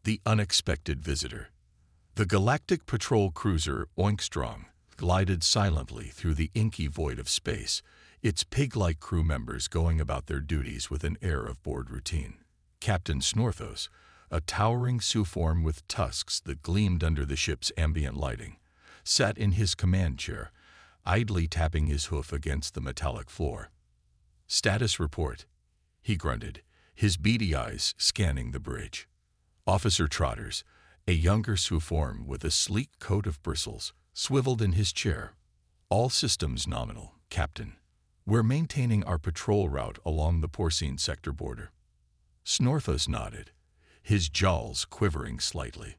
The unexpected visitor. The Galactic patrol cruiser Oinkstrong glided silently through the inky void of space, its pig-like crew members going about their duties with an air of bored routine. Captain Snorthos, a towering Suform with tusks that gleamed under the ship's ambient lighting, sat in his command chair, idly tapping his hoof against the metallic floor. "Status report," he grunted, his beady eyes scanning the bridge. Officer Trotters, a younger Suform with a sleek coat of bristles, swiveled in his chair. "All systems nominal, Captain. We're maintaining our patrol route along the porcine sector border." Snorthos nodded, his jowls quivering slightly.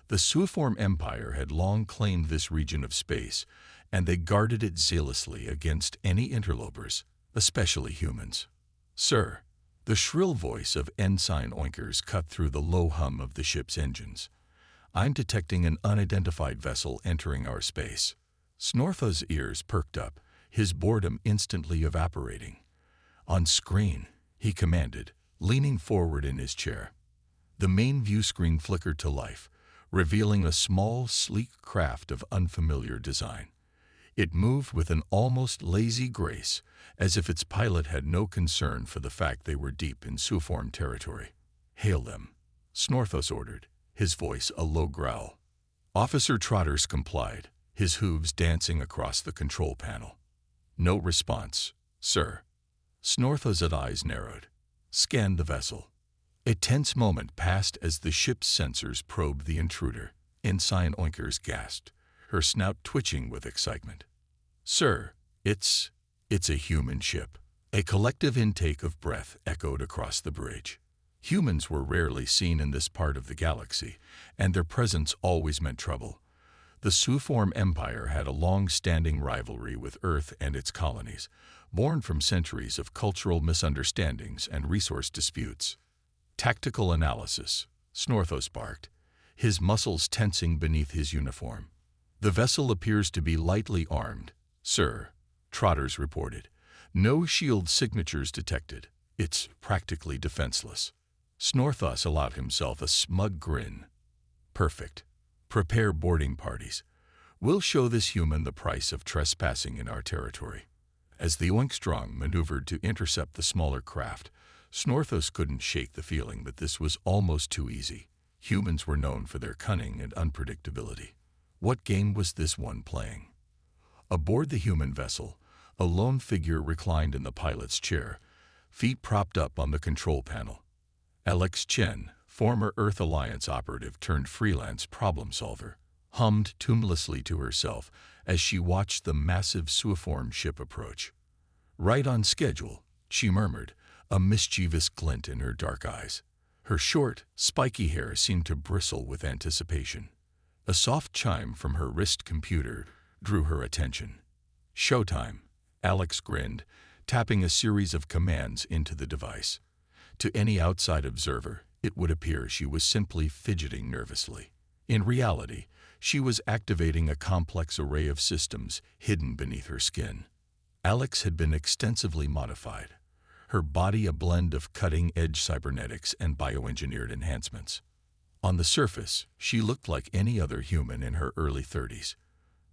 The Suform Empire had long claimed this region of space, and they guarded it zealously against any interlopers, especially humans. "Sir," the shrill voice of Ensign Oinkers cut through the low hum of the ship's engines. "I'm detecting an unidentified vessel entering our space." Snorthos' ears perked up, his boredom instantly evaporating. "On screen," he commanded, leaning forward in his chair. The main view screen flickered to life, revealing a small, sleek craft of unfamiliar design. It moved with an almost lazy grace, as if its pilot had no concern for the fact they were deep in Suform territory. "Hail them," Snorthos ordered, his voice a low growl. Officer Trotters complied, his hooves dancing across the control panel. "No response, sir." Snorthos' eyes narrowed, scanned the vessel. A tense moment passed as the ship's sensors probed the intruder. Ensign Oinkers gasped, her snout twitching with excitement. "Sir, it's a human ship." A collective intake of breath echoed across the bridge. Humans were rarely seen in this part of the galaxy, and their presence always meant trouble. The Suform Empire had a long-standing rivalry with Earth and its colonies, born from centuries of cultural misunderstandings and resource disputes. "Tactical analysis," Snorthos barked, his muscles tensing beneath his uniform. "The vessel appears to be lightly armed, sir," Trotters reported. "No shield signatures detected. It's practically defenseless." Snorthos allowed himself a smug grin. "Perfect. Prepare boarding parties. We'll show this human the price of trespassing in our territory." As the Oinkstrong maneuvered to intercept the smaller craft, Snorthos couldn't shake the feeling that this was almost too easy. Humans were known for their cunning and unpredictability. What game was this one playing? Aboard the human vessel, a lone figure reclined in the pilot's chair, feet propped up on the control panel. Alex Chen, former Earth Alliance operative turned freelance problem solver, hummed tunelessly to herself as she watched the massive Suform ship approach. "Right on schedule," she murmured, a mischievous glint in her dark eyes. Her short, spiky hair seemed to bristle with anticipation. A soft chime from her wrist computer drew her attention. "Showtime," Alex grinned, tapping a series of commands into the device. To any outside observer, it would appear she was simply fidgeting nervously. In reality, she was activating a complex array of systems hidden beneath her skin. Alex had been extensively modified, her body a blend of cutting-edge cybernetics and bioengineered enhancements. On the surface, she looked like any other human in her early 30s.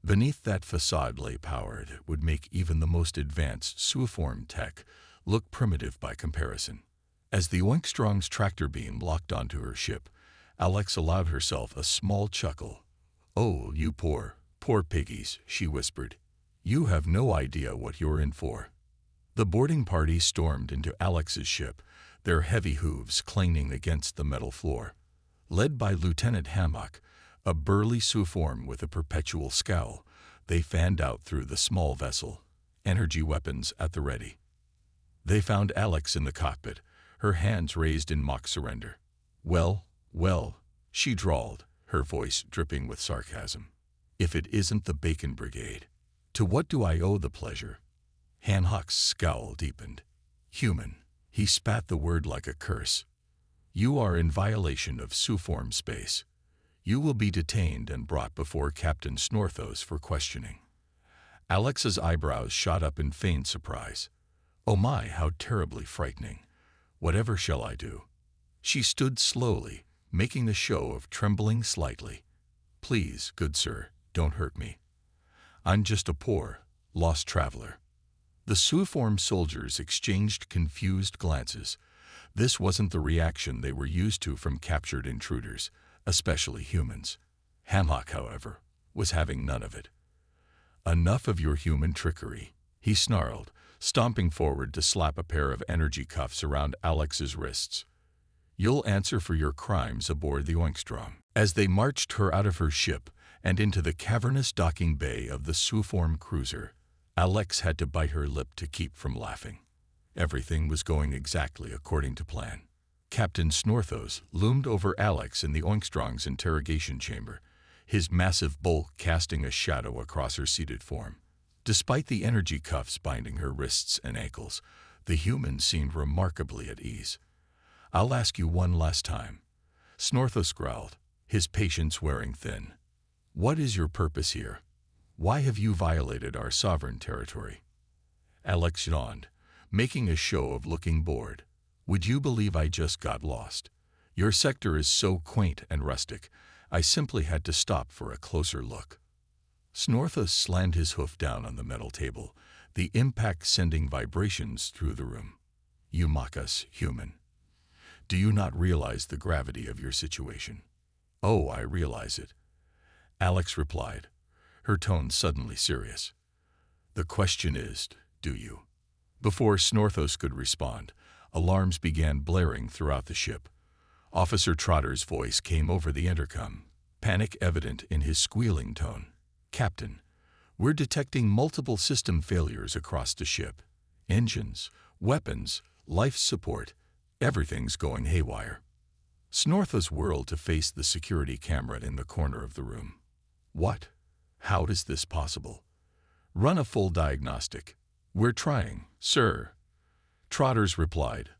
Beneath that facade lay power that would make even the most advanced Suform tech look primitive by comparison. As the Oinkstrong's tractor beam locked onto her ship, Alex allowed herself a small chuckle. "Oh, you poor piggies," she whispered. "You have no idea what you're in for." The boarding party stormed into Alex's ship, their heavy hooves clanging against the metal floor. Led by Lieutenant Hammock, a burly Suform with a perpetual scowl, they fanned out through the small vessel, energy weapons at the ready. They found Alex in the cockpit, her hands raised in mock surrender. Well, she drawled, her voice dripping with sarcasm. "If it isn't the Bacon Brigade. To what do I owe the pleasure?" Hammock's scowl deepened. "Human," he spat the word like a curse. "You are in violation of Suform space. You will be detained and brought before Captain Snorthos for questioning." Alex's eyebrows shot up in feigned surprise. "Oh my, how terribly frightening. Whatever shall I do?" She stood slowly, making a show of trembling slightly. "Please, good sir, don't hurt me. I'm just a poor, lost traveler." The Suiform soldiers exchanged confused glances. This wasn't the reaction they were used to from captured intruders, especially humans. Hammock, however, was having none of it. "Enough of your human trickery," he snarled, stomping forward to slap a pair of energy cuffs around Alex's wrists. "You'll answer for your crimes aboard the Oinkstrom." As they marched her out of her ship and into the cavernous docking bay of the Suiform cruiser, Alex had to bite her lip to keep from laughing. Everything was going exactly according to plan. Captain Snorthos loomed over Alex in the Oinkstrom's interrogation chamber, his massive bulk casting a shadow across her seated form. Despite the energy cuffs binding her wrists and ankles, the human seemed remarkably at ease. "I'll ask you one last time," Snorthos growled, his patience wearing thin. "What is your purpose here? Why have you violated our sovereign territory?" Alex yawned, making a show of looking bored. "Would you believe I just got lost? Your sector is so quaint and rustic, I simply had to stop for a closer look." Snorthos slammed his hoof down on the metal table, the impact sending vibrations through the room. "You mock us, human. Do you not realize the gravity of your situation?" "Oh, I realize it," Alex replied, her tone suddenly serious. "The question is, do you?" Before Snorthos could respond, alarms began blaring throughout the ship. Officer Trotter's voice came over the intercom, panic evident in his squealing tone. "Captain, we're detecting multiple system failures across the ship. Engines, weapons, life support, everything's going haywire." Snorthos whirled to face the security camera in the corner of the room. "What? How is this possible? Run a full diagnostic." "We're trying, sir," Trotters replied,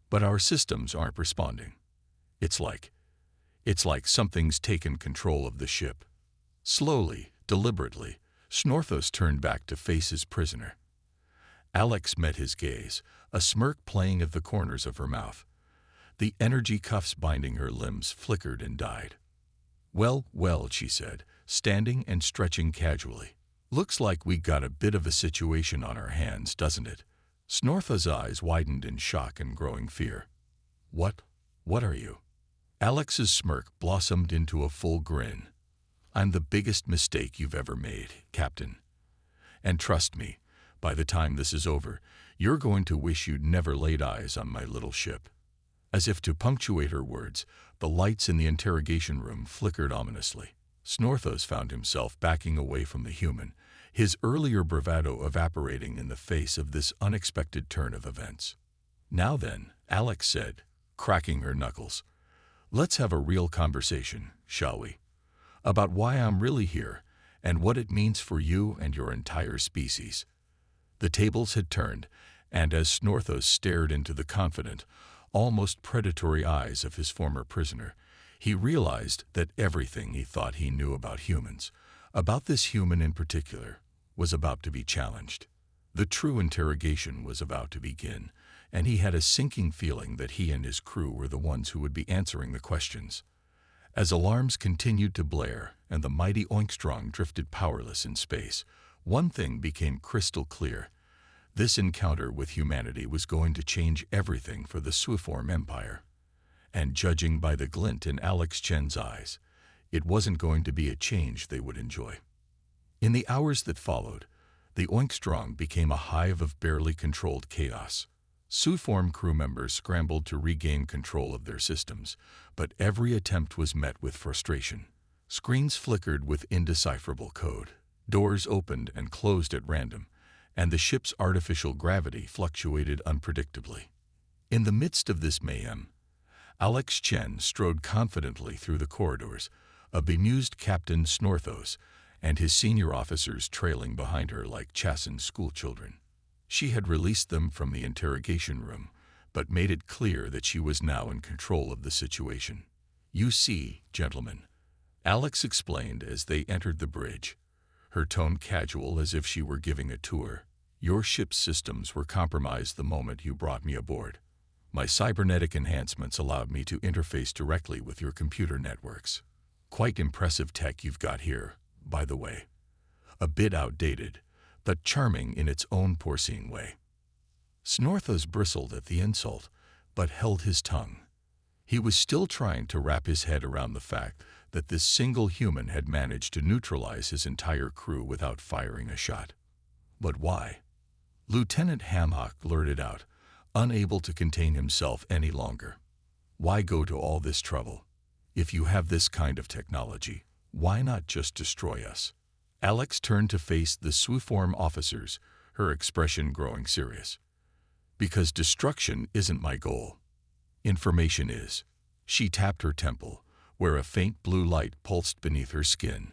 "but our systems aren't responding. It's like something's taken control of the ship." Slowly, deliberately, Snorthos turned back to face his prisoner. Alex met his gaze, a smirk playing at the corners of her mouth. The energy cuffs binding her limbs flickered and died. Well, she said, standing and stretching casually. "Looks like we got a bit of a situation on our hands, doesn't it?" Snorthos's eyes widened in shock and growing fear. What are you?" Alex's smirk blossomed into a full grin. "I'm the biggest mistake you've ever made, Captain. And trust me, by the time this is over, you're going to wish you'd never laid eyes on my little ship." As if to punctuate her words, the lights in the interrogation room flickered ominously. Snorthos found himself backing away from the human, his earlier bravado evaporating in the face of this unexpected turn of events. "Now then," Alex said, cracking her knuckles, "let's have a real conversation, shall we? About why I'm really here, and what it means for you and your entire species." The tables had turned, and as Snorthos stared into the confident, almost predatory eyes of his former prisoner, he realized that everything he thought he knew about humans, about this human in particular, was about to be challenged. The true interrogation was about to begin, and he had a sinking feeling that he and his crew were the ones who would be answering the questions. As alarms continued to blare and the mighty Oinkstrom drifted powerless in space, one thing became crystal clear. This encounter with humanity was going to change everything for the Suiform Empire. And judging by the glint in Alex Chen's eyes, it wasn't going to be a change they would enjoy. In the hours that followed, the Oinkstrom became a hive of barely controlled chaos. Suiform crew members scrambled to regain control of their systems, but every attempt was met with frustration. Screens flickered with indecipherable code, doors opened and closed at random, and the ship's artificial gravity fluctuated unpredictably. In the midst of this mayhem, Alex Chen strode confidently through the corridors, a bemused Captain Snorthos and his senior officers trailing behind her like chastened schoolchildren. She had released them from the interrogation room, but made it clear that she was now in control of the situation. "You see, gentlemen," Alex explained as they entered the bridge, her tone casual as if she were giving a tour. "Your ship's systems were compromised the moment you brought me aboard. My cybernetic enhancements allowed me to interface directly with your computer networks. Quite impressive tech you've got here, by the way. A bit outdated, but charming in its own porcine way. Snorthos bristled at the insult, but held his tongue. He was still trying to wrap his head around the fact that this single human had managed to neutralize his entire crew without firing a shot. But why? Lieutenant Hamhock blurted out, unable to contain himself any longer. Why go to all this trouble? If you have this kind of technology, why not just destroy us? Alex turned to face the Swooform officers, her expression growing serious. Because destruction isn't my goal. Information is. She tapped her temple, where a faint blue light pulsed beneath her skin.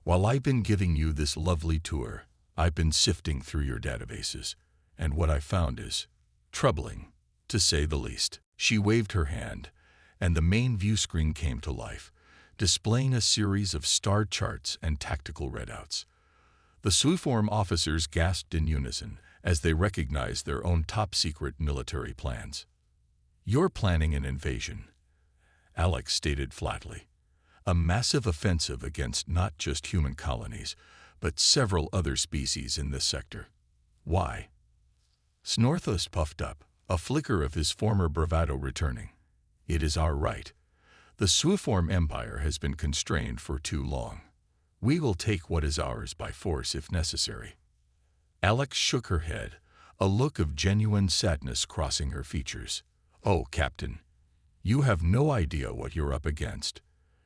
While I've been giving you this lovely tour, I've been sifting through your databases, and what I found is troubling, to say the least. She waved her hand, and the main view screen came to life, displaying a series of star charts and tactical readouts. The Swooform officers gasped in unison as they recognized their own top-secret military plans. You're planning an invasion, Alex stated flatly. A massive offensive against not just human colonies, but several other species in this sector. Why? Snorthos puffed up, a flicker of his former bravado returning. It is our right. The Swooform Empire has been constrained for too long. We will take what is ours by force if necessary. Alex shook her head, a look of genuine sadness crossing her features. Oh, Captain, you have no idea what you're up against.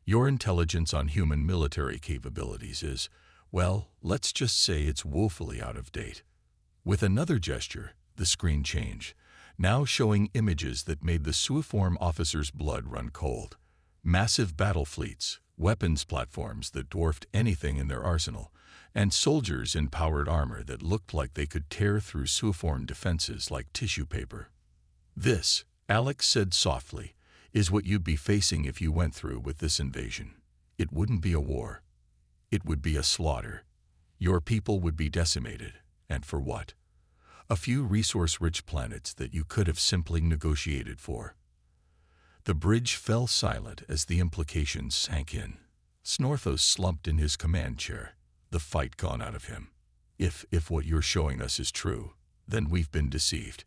Your intelligence on human military capabilities is, well, let's just say it's woefully out of date. With another gesture, the screen changed, now showing images that made the Swooform officers' blood run cold. Massive battle fleets, weapons platforms that dwarfed anything in their arsenal, and soldiers in powered armor that looked like they could tear through Swooform defenses like tissue paper. This, Alex said softly, is what you'd be facing if you went through with this invasion. It wouldn't be a war. It would be a slaughter. Your people would be decimated. And for what? A few resource-rich planets that you could have simply negotiated for. The bridge fell silent as the implications sank in. Snorthos slumped in his command chair, the fight gone out of him. If what you're showing us is true, then we've been deceived.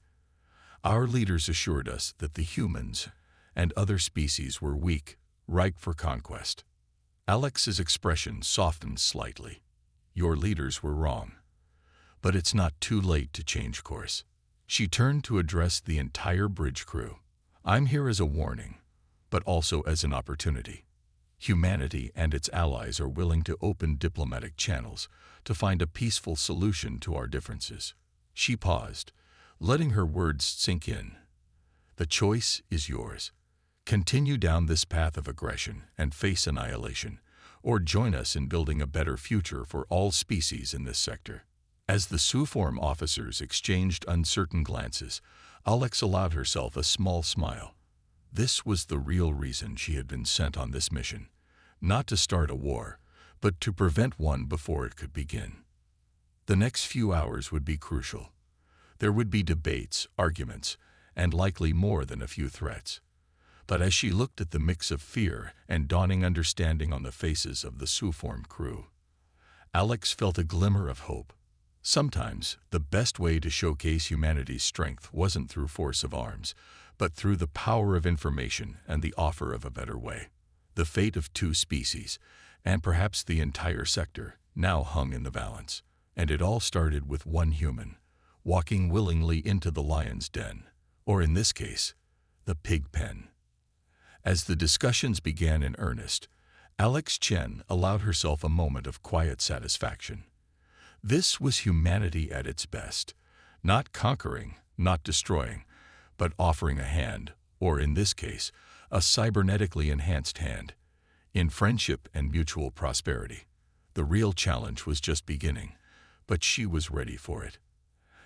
Our leaders assured us that the humans and other species were weak, ripe for conquest. Alex's expression softened slightly. Your leaders were wrong. But it's not too late to change course. She turned to address the entire bridge crew. I'm here as a warning, but also as an opportunity. Humanity and its allies are willing to open diplomatic channels to find a peaceful solution to our differences. She paused, letting her words sink in. The choice is yours. Continue down this path of aggression and face annihilation, or join us in building a better future for all species in this sector. As the Swooform officers exchanged uncertain glances, Alex allowed herself a small smile. This was the real reason she had been sent on this mission, not to start a war, but to prevent one before it could begin. The next few hours would be crucial. There would be debates, arguments, and likely more than a few threats. But as she looked at the mix of fear and dawning understanding on the faces of the Swooform crew, Alex felt a glimmer of hope. Sometimes, the best way to showcase humanity's strength wasn't through force of arms, but through the power of information and the offer of a better way. The fate of two species, and perhaps the entire sector, now hung in the balance. And it all started with one human, walking willingly into the lion's den, or in this case, the pig pen. As the discussions began in earnest, Alex Chen allowed herself a moment of quiet satisfaction. This was humanity at its best, not conquering, not destroying, but offering a hand, or in this case, a cybernetically enhanced hand, in friendship and mutual prosperity. The real challenge was just beginning, but she was ready for it.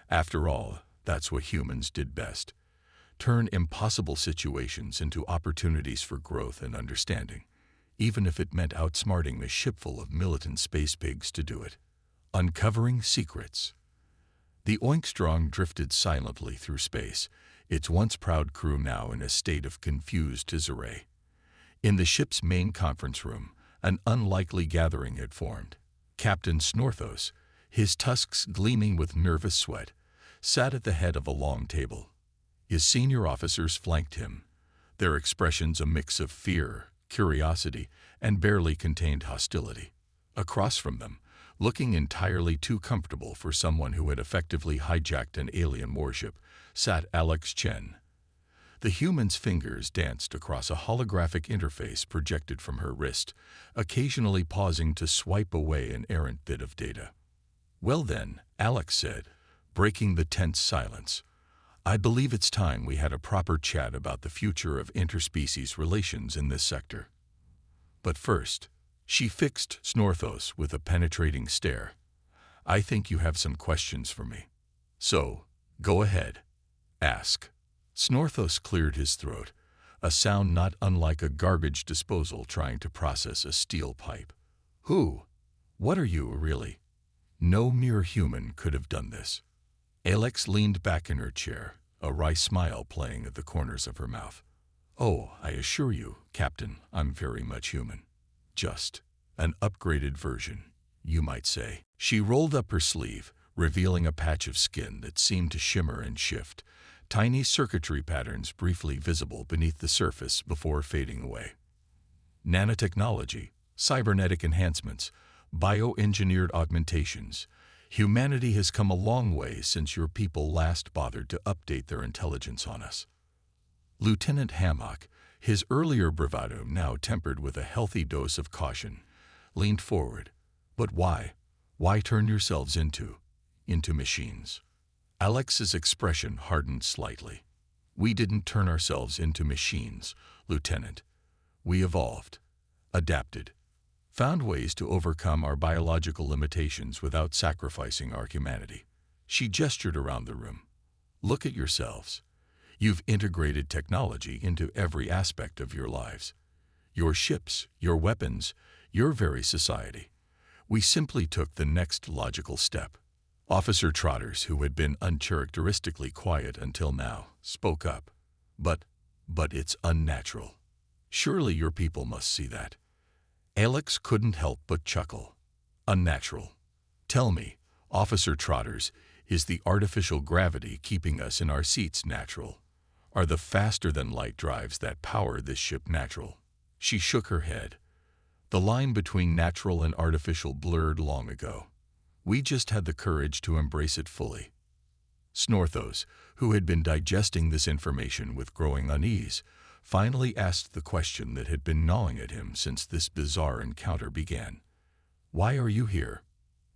After all, that's what humans did best. Turn impossible situations into opportunities for growth and understanding, even if it meant outsmarting a shipful of militant space pigs to do it. Uncovering secrets. The Oinkstrong drifted silently through space, its once proud crew now in a state of confused disarray. In the ship's main conference room, an unlikely gathering had formed. Captain Snorthos, his tusks gleaming with nervous sweat, sat at the head of a long table. His senior officers flanked him, their expressions a mix of fear, curiosity, and barely contained hostility. Across from them, looking entirely too comfortable for someone who had effectively hijacked an alien warship, sat Alex Chen. The human's fingers danced across a holographic interface projected from her wrist, occasionally pausing to swipe away an errant bit of data. "Well then," Alex said, breaking the tense silence, "I believe it's time we had a proper chat about the future of interspecies relations in this sector. But first," she fixed Snorthos with a penetrating stare, "I think you have some questions for me. So, go ahead. Ask." Snorthos cleared his throat, a sound not unlike a garbage disposal trying to process a steel pipe. What are you, really? No mere human could have done this." Alex leaned back in her chair, a wry smile playing at the corners of her mouth. "Oh, I assure you, Captain, I'm very much human. Just an upgraded version, you might say." She rolled up her sleeve, revealing a patch of skin that seemed to shimmer and shift, tiny circuitry patterns briefly visible beneath the surface before fading away. Nanotechnology, cybernetic enhancements, bioengineered augmentations. Humanity has come a long way since your people last bothered to update their intelligence on us. Lieutenant Hammock, his earlier bravado now tempered with a healthy dose of caution, leaned forward. "But why? Why turn yourselves into machines?" Alex's expression hardened slightly. "We didn't turn ourselves into machines, Lieutenant. We evolved, adapted, found ways to overcome our biological limitations without sacrificing our humanity." She gestured around the room. "Look at yourselves. You've integrated technology into every aspect of your lives. Your ships, your weapons, your very society. We simply took the next logical step." Officer Trotters, who had been uncharacteristically quiet until now, spoke up. But it's unnatural. Surely your people must see that." Alex couldn't help but chuckle. "Unnatural. Tell me, Officer Trotters, is the artificial gravity keeping us in our seats natural? Are the faster-than-light drives that power this ship natural?" She shook her head. "The line between natural and artificial blurred long ago. We just had the courage to embrace it fully." Snorthos, who had been digesting this information with growing unease, finally asked the question that had been gnawing at him since this bizarre encounter began. "Why are you here?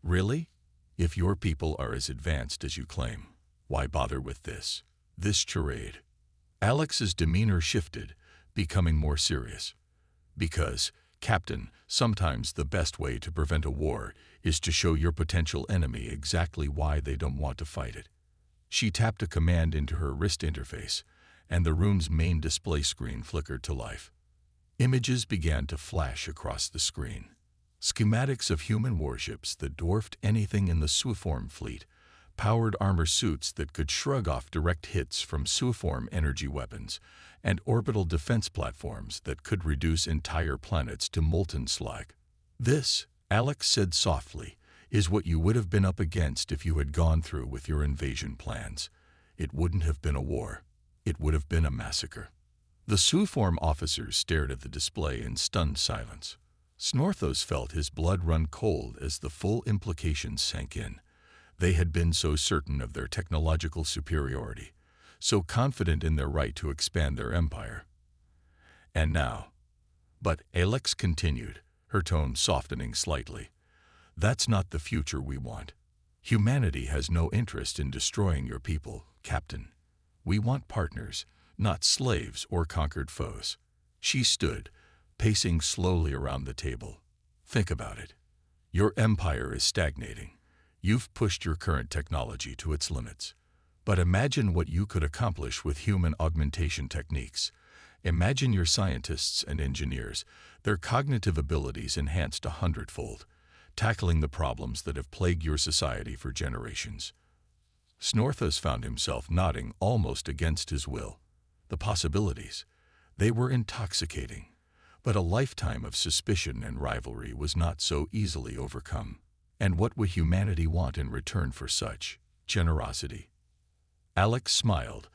Really? If your people are as advanced as you claim, why bother with this charade?" Alex's demeanor shifted, becoming more serious. "Because, Captain, sometimes the best way to prevent a war is to show your potential enemy exactly why they don't want to fight it." She tapped a command into her wrist interface, and the room's main display screen flickered to life. Images began to flash across the screen. Schematics of human warships that dwarfed anything in the Suiform fleet, powered armor suits that could shrug off direct hits from Suiform energy weapons, and orbital defense platforms that could reduce entire planets to molten slag. "This," Alex said softly, "is what you would have been up against if you had gone through with your invasion plans. It wouldn't have been a war. It would have been a massacre." The Suiform officers stared at the display in stunned silence. Snorthos felt his blood run cold as the full implications sank in. They had been so certain of their technological superiority, so confident in their right to expand their empire. And now. But Alex continued, her tone softening slightly. "That's not the future we want. Humanity has no interest in destroying your people, Captain. We want partners, not slaves or conquered foes." She stood, pacing slowly around the table. "Think about it. Your empire is stagnating. You've pushed your current technology to its limits. But imagine what you could accomplish with human augmentation techniques. Imagine your scientists and engineers, their cognitive abilities enhanced 100-fold, tackling the problems that have plagued your society for generations. Snorthos found himself nodding almost against his will. The possibilities, they were intoxicating, but a lifetime of suspicion and rivalry was not so easily overcome. And what would humanity want in return for such generosity? Alex smiled,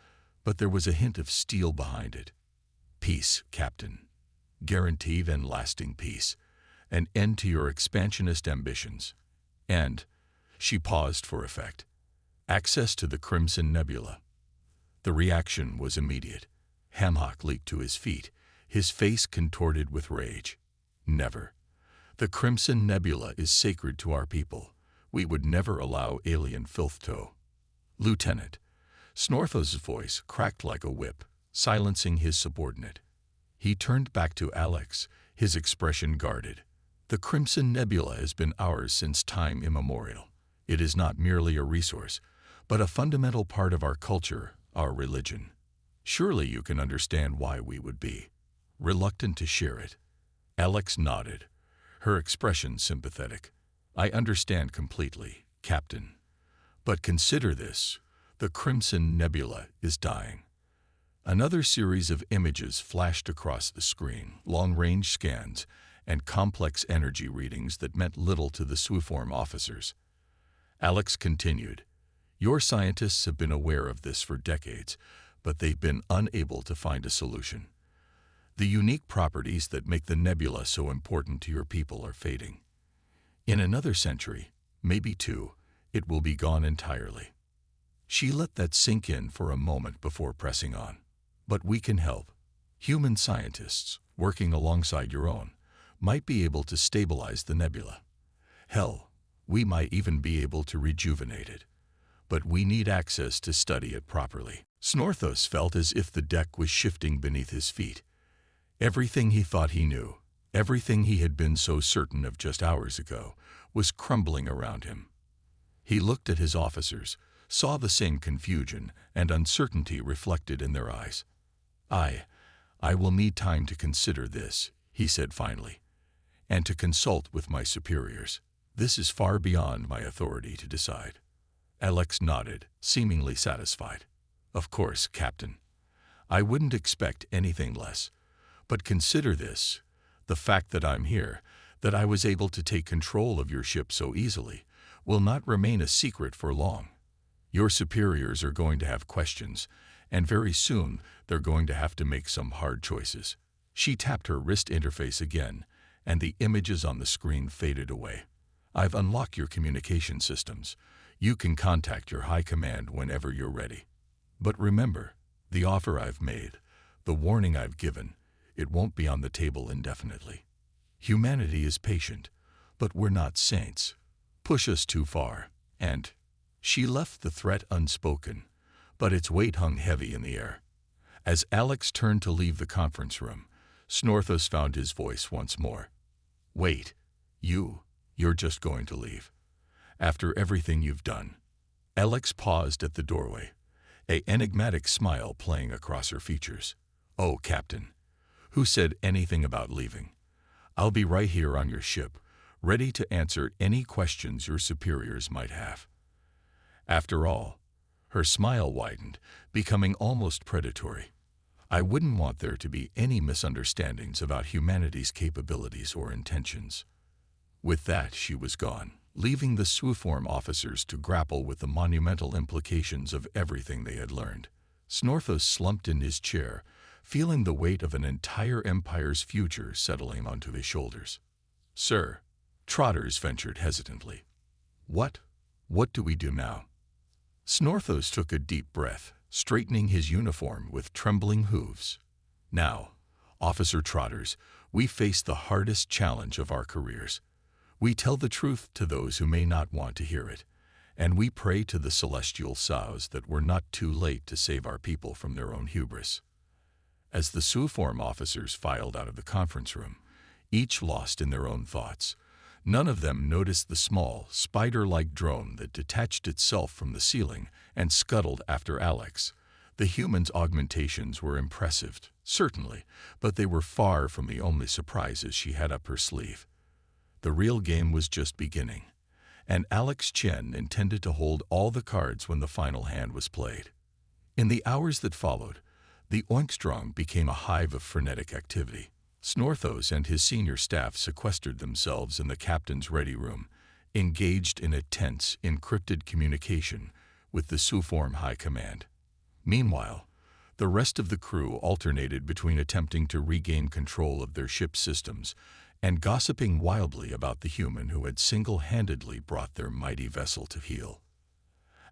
but there was a hint of steel behind it. Peace, Captain. Guaranteed and lasting peace. An end to your expansionist ambitions. And, she paused for effect, access to the Crimson Nebula. The reaction was immediate. Hamhock leaped to his feet, his face contorted with rage. Never. The Crimson Nebula is sacred to our people. We would never allow alien filth to. Lieutenant. Snorthos' voice cracked like a whip, silencing his subordinate. He turned back to Alex, his expression guarded. The Crimson Nebula has been ours since time immemorial. It is not merely a resource, but a fundamental part of our culture, our religion. Surely you can understand why we would be reluctant to share it. Alex nodded, her expression sympathetic. I understand completely, Captain. But consider this, the Crimson Nebula is dying. Another series of images flashed across the screen, long-range scans, and complex energy readings that meant little to the Swooform officers. Alex continued, your scientists have been aware of this for decades, but they've been unable to find a solution. The unique properties that make the nebula so important to your people are fading. In another century, maybe two, it will be gone entirely. She let that sink in for a moment before pressing on. But we can help. Human scientists, working alongside your own, might be able to stabilize the nebula. Hell, we might even be able to rejuvenate it. But we need access to study it properly. Snorthos felt as if the deck was shifting beneath his feet. Everything he thought he knew, everything he had been so certain of just hours ago, was crumbling around him. He looked at his officers, saw the same confusion and uncertainty reflected in their eyes. I will need time to consider this, he said finally, and to consult with my superiors. This is far beyond my authority to decide. Alex nodded, seemingly satisfied. Of course, Captain. I wouldn't expect anything less. But consider this, the fact that I'm here, that I was able to take control of your ship so easily, will not remain a secret for long. Your superiors are going to have questions, and very soon they're going to have to make some hard choices. She tapped her wrist interface again, and the images on the screen faded away. I've unlocked your communication systems. You can contact your high command whenever you're ready. But remember, the offer I've made, the warning I've given, it won't be on the table indefinitely. Humanity is patient, but we're not saints. Push us too far, and she left the threat unspoken, but its weight hung heavy in the air. As Alex turned to leave the conference room, Snorthos found his voice once more. Wait, you're just going to leave. After everything you've done. Alex paused at the doorway, an enigmatic smile playing across her features. Oh, Captain, who said anything about leaving? I'll be right here on your ship, ready to answer any questions your superiors might have. After all, her smile widened, becoming almost predatory. I wouldn't want there to be any misunderstandings about humanity's capabilities or intentions. With that, she was gone, leaving the Swooform officers to grapple with the monumental implications of everything they had learned. Snorthos slumped in his chair, feeling the weight of an entire empire's future settling onto his shoulders. Sir, Trotters ventured hesitantly. What do we do now? Snorthos took a deep breath, straightening his uniform with trembling hooves. Now, Officer Trotters, we face the hardest challenge of our careers. We tell the truth to those who may not want to hear it, and we pray to the celestial sows that we're not too late to save our people from their own hubris. As the Swooform officers filed out of the conference room, each lost in their own thoughts, none of them noticed the small, spider-like drone that detached itself from the ceiling and scuttled after Alex. The human's augmentations were impressive, certainly, but they were far from the only surprises she had up her sleeve. The real game was just beginning, and Alex Chen intended to hold all the cards when the final hand was played. In the hours that followed, the Oinkstrong became a hive of frenetic activity. Snorthos and his senior staff sequestered themselves in the captain's ready room, engaged in a tense, encrypted communication with the Suform High Command. Meanwhile, the rest of the crew alternated between attempting to regain control of their ship's systems and gossiping wildly about the human who had single-handedly brought their mighty vessel to heel.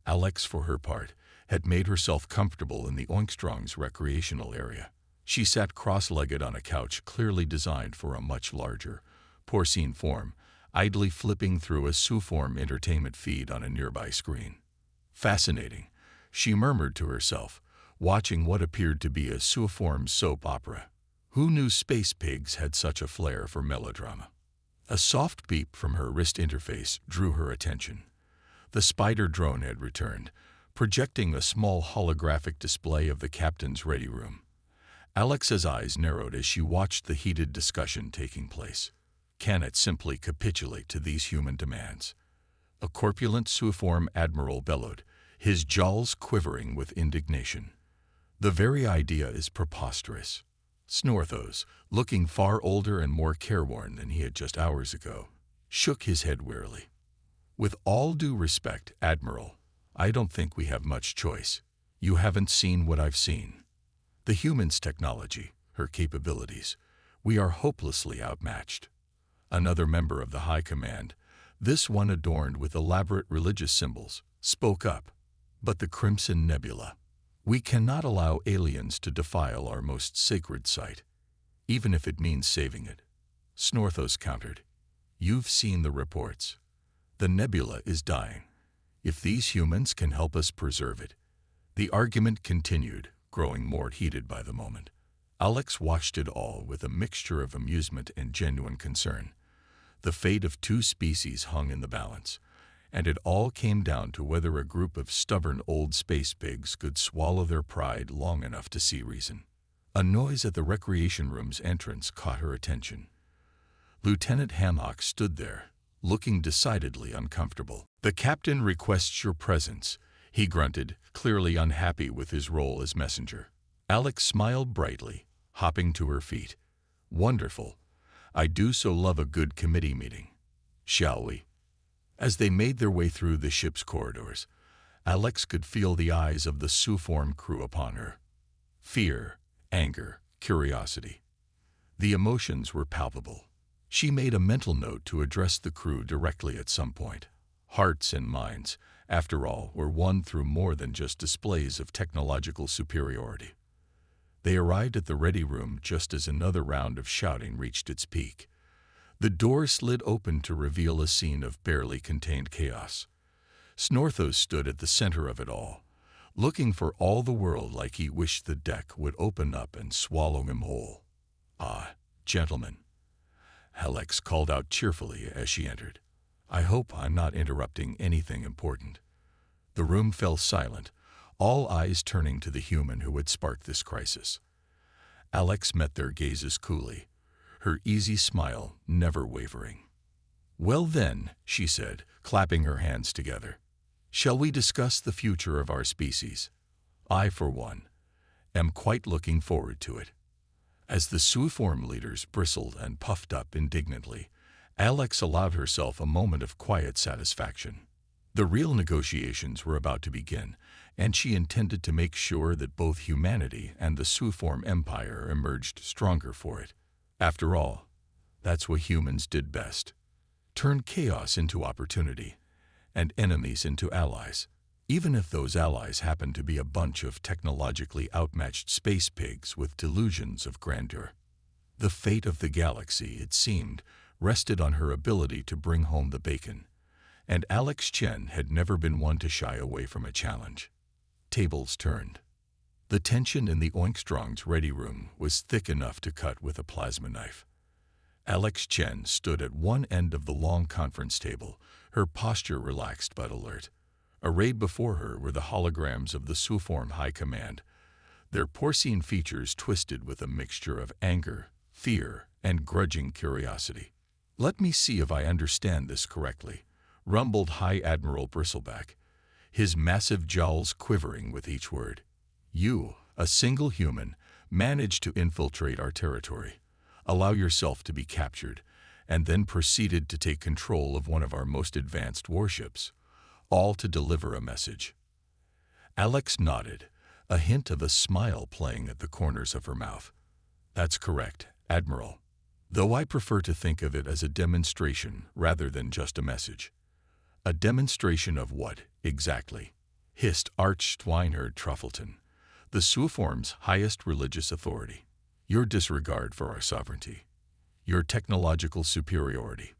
Alex, for her part, had made herself comfortable in the Oinkstrong's recreational area. She sat cross-legged on a couch clearly designed for a much larger, porcine form, idly flipping through a Suform entertainment feed on a nearby screen. Fascinating, she murmured to herself, watching what appeared to be a Suform soap opera. Who knew space pigs had such a flair for melodrama? A soft beep from her wrist interface drew her attention. The spider drone had returned, projecting a small holographic display of the captain's ready room. Alex's eyes narrowed as she watched the heated discussion taking place. Can it simply capitulate to these human demands? A corpulent Suform admiral bellowed, his jowls quivering with indignation. The very idea is preposterous. Snorthos, looking far older and more careworn than he had just hours ago, shook his head wearily. With all due respect, Admiral, I don't think we have much choice. You haven't seen what I've seen. The human's technology, her capabilities, we are hopelessly outmatched. Another member of the High Command, this one adorned with elaborate religious symbols, spoke up. But the Crimson Nebula. We cannot allow aliens to defile our most sacred site, even if it means saving it. Snorthos countered. You've seen the reports. The nebula is dying. If these humans can help us preserve it. The argument continued, growing more heated by the moment. Alex watched it all with a mixture of amusement and genuine concern. The fate of two species hung in the balance, and it all came down to whether a group of stubborn old space pigs could swallow their pride long enough to see reason. A noise at the recreation room's entrance caught her attention. Lieutenant Hammock stood there, looking decidedly uncomfortable. The captain requests your presence, he grunted, clearly unhappy with his role as messenger. Alex smiled brightly, hopping to her feet. Wonderful. I do so love a good committee meeting. Shall we? As they made their way through the ship's corridors, Alex could feel the eyes of the Suform crew upon her. Fear, anger, curiosity. The emotions were palpable. She made a mental note to address the crew directly at some point. Hearts and minds, after all, were won through more than just displays of technological superiority. They arrived at the ready room just as another round of shouting reached its peak. The door slid open to reveal a scene of barely contained chaos. Snorthos stood at the center of it all, looking for all the world like he wished the deck would open up and swallow him whole. Ah, gentlemen, Alex called out cheerfully as she entered. I hope I'm not interrupting anything important. The room fell silent, all eyes turning to the human who had sparked this crisis. Alex met their gazes coolly, her easy smile never wavering. Well then, she said, clapping her hands together. Shall we discuss the future of our species? I, for one, am quite looking forward to it. As the Suform leaders bristled and puffed up indignantly, Alex allowed herself a moment of quiet satisfaction. The real negotiations were about to begin, and she intended to make sure that both humanity and the Suform Empire emerged stronger for it. After all, that's what humans did best. Turn chaos into opportunity, and enemies into allies, even if those allies happen to be a bunch of technologically outmatched space pigs with delusions of grandeur. The fate of the galaxy, it seemed, rested on her ability to bring home the bacon, and Alex Chen had never been one to shy away from a challenge. Tables turned. The tension in the Oinkstrong's ready room was thick enough to cut with a plasma knife. Alex Chen stood at one end of the long conference table, her posture relaxed but alert. Arrayed before her were the holograms of the Suform High Command, their porcine features twisted with a mixture of anger, fear, and grudging curiosity. Let me see if I understand this correctly. rumbled High Admiral Bristleback, his massive jowls quivering with each word. You, a single human, managed to infiltrate our territory, allow yourself to be captured, and then proceeded to take control of one of our most advanced warships, all to deliver a message. Alex nodded, a hint of a smile playing at the corners of her mouth. That's correct, Admiral. Though I prefer to think of it as a demonstration rather than just a message. A demonstration of what, exactly? Hissed Arch-Swineherd Truffleton, the Suiform's highest religious authority. Your disregard for our sovereignty. Your technological superiority.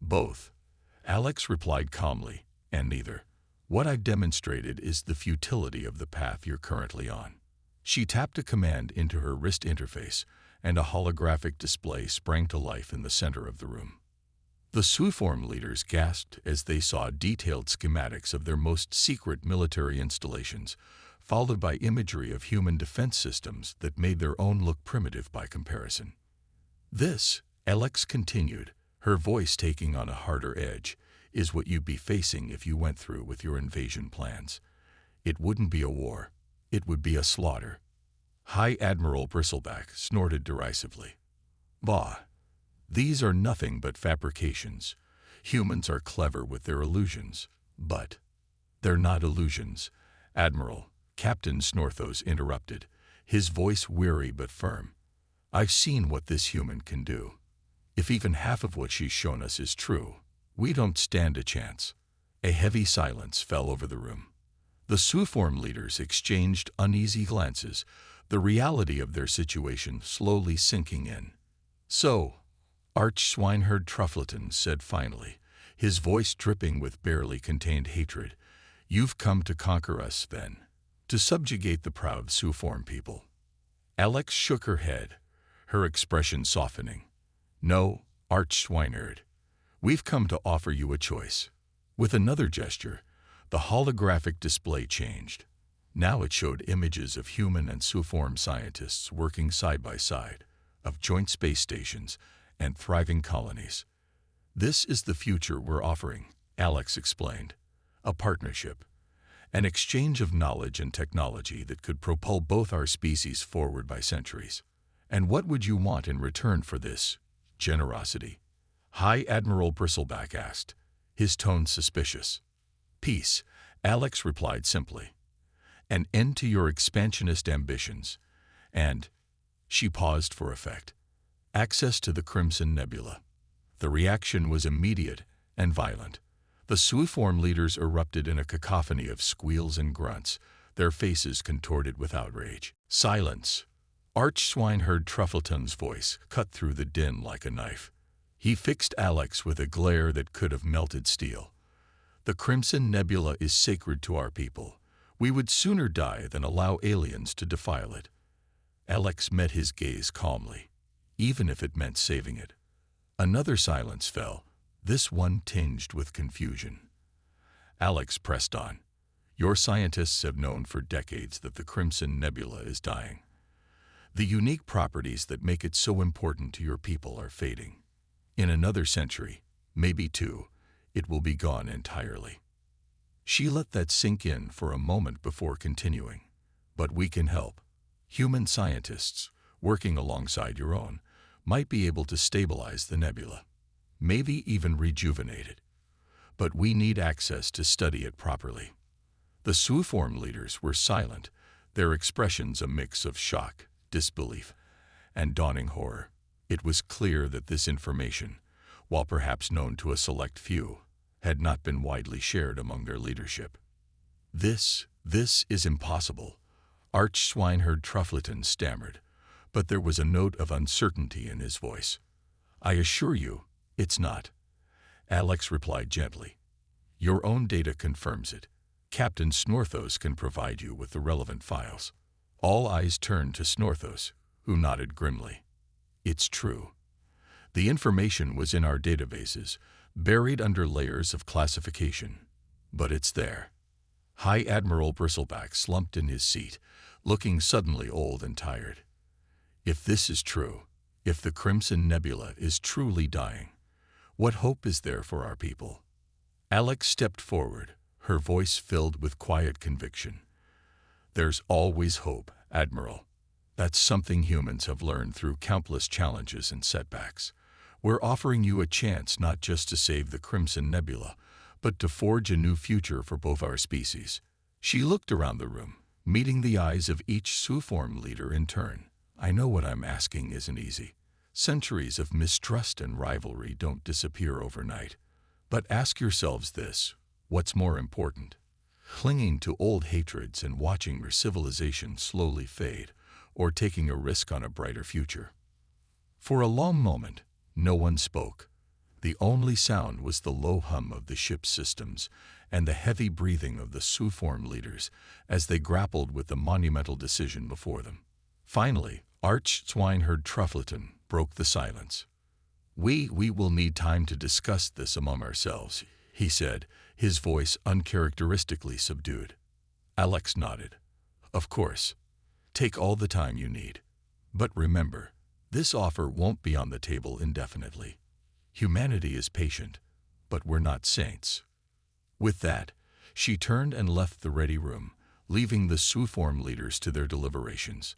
Both. Alex replied calmly, and neither. What I've demonstrated is the futility of the path you're currently on. She tapped a command into her wrist interface, and a holographic display sprang to life in the center of the room. The Suiform leaders gasped as they saw detailed schematics of their most secret military installations, followed by imagery of human defense systems that made their own look primitive by comparison. This, Alex continued, her voice taking on a harder edge, is what you'd be facing if you went through with your invasion plans. It wouldn't be a war. It would be a slaughter. High Admiral Bristleback snorted derisively. Bah! These are nothing but fabrications. Humans are clever with their illusions, but they're not illusions. Admiral, Captain Snorthos interrupted, his voice weary but firm. I've seen what this human can do. If even half of what she's shown us is true, we don't stand a chance. A heavy silence fell over the room. The Suiform leaders exchanged uneasy glances, the reality of their situation slowly sinking in. So, Arch-Swineherd Truffleton said finally, his voice dripping with barely contained hatred, you've come to conquer us, then, to subjugate the proud Suiform people. Alex shook her head, her expression softening. No, Arch-Swineherd. We've come to offer you a choice. With another gesture, the holographic display changed. Now it showed images of human and Suiform scientists working side by side, of joint space stations and thriving colonies. This is the future we're offering, Alex explained. A partnership. An exchange of knowledge and technology that could propel both our species forward by centuries. And what would you want in return for this generosity? High Admiral Bristleback asked, his tone suspicious. Peace, Alex replied simply. An end to your expansionist ambitions. And, she paused for effect, access to the Crimson Nebula. The reaction was immediate and violent. The Suiform leaders erupted in a cacophony of squeals and grunts, their faces contorted with outrage. Silence. Arch-Swineherd Truffleton's voice cut through the din like a knife. He fixed Alex with a glare that could have melted steel. The Crimson Nebula is sacred to our people. We would sooner die than allow aliens to defile it. Alex met his gaze calmly, even if it meant saving it. Another silence fell, this one tinged with confusion. Alex pressed on. Your scientists have known for decades that the Crimson Nebula is dying. The unique properties that make it so important to your people are fading. In another century, maybe two, it will be gone entirely. She let that sink in for a moment before continuing. But we can help. Human scientists, working alongside your own, might be able to stabilize the nebula, maybe even rejuvenate it. But we need access to study it properly. The Suiform leaders were silent, their expressions a mix of shock, disbelief, and dawning horror. It was clear that this information, while perhaps known to a select few, had not been widely shared among their leadership. This is impossible, Arch-Swineherd Truffleton stammered, but there was a note of uncertainty in his voice. I assure you, it's not. Alex replied gently. Your own data confirms it. Captain Snorthos can provide you with the relevant files. All eyes turned to Snorthos, who nodded grimly. It's true. The information was in our databases, buried under layers of classification. But it's there. High Admiral Bristleback slumped in his seat, looking suddenly old and tired. If this is true, if the Crimson Nebula is truly dying, what hope is there for our people? Alex stepped forward, her voice filled with quiet conviction. "There's always hope, Admiral. That's something humans have learned through countless challenges and setbacks. We're offering you a chance not just to save the Crimson Nebula, but to forge a new future for both our species." She looked around the room, meeting the eyes of each Suform leader in turn. "I know what I'm asking isn't easy. Centuries of mistrust and rivalry don't disappear overnight. But ask yourselves this: what's more important? Clinging to old hatreds and watching your civilization slowly fade, or taking a risk on a brighter future?" For a long moment, no one spoke. The only sound was the low hum of the ship's systems and the heavy breathing of the Suform leaders as they grappled with the monumental decision before them. Finally, Arch-Swineherd Truffleton broke the silence. We will need time to discuss this among ourselves," he said, his voice uncharacteristically subdued. Alex nodded. "Of course. Take all the time you need. But remember, this offer won't be on the table indefinitely. Humanity is patient, but we're not saints." With that, she turned and left the ready room, leaving the Suform leaders to their deliberations.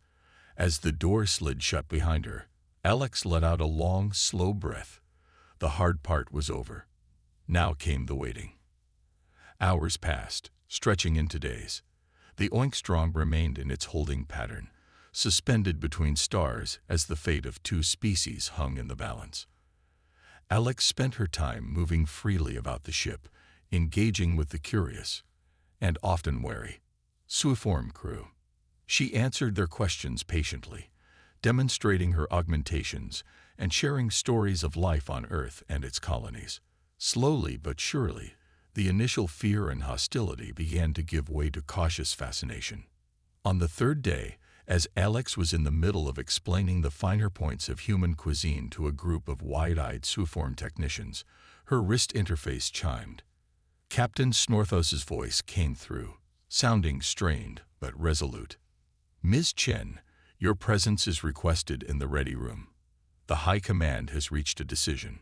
As the door slid shut behind her, Alex let out a long, slow breath. The hard part was over. Now came the waiting. Hours passed, stretching into days. The Oinkstrong remained in its holding pattern, suspended between stars as the fate of two species hung in the balance. Alex spent her time moving freely about the ship, engaging with the curious, and often wary, Suform crew. She answered their questions patiently, demonstrating her augmentations and sharing stories of life on Earth and its colonies. Slowly but surely, the initial fear and hostility began to give way to cautious fascination. On the third day, as Alex was in the middle of explaining the finer points of human cuisine to a group of wide-eyed Suform technicians, her wrist interface chimed. Captain Snorthos's voice came through, sounding strained but resolute. "Ms. Chen, your presence is requested in the ready room. The High Command has reached a decision."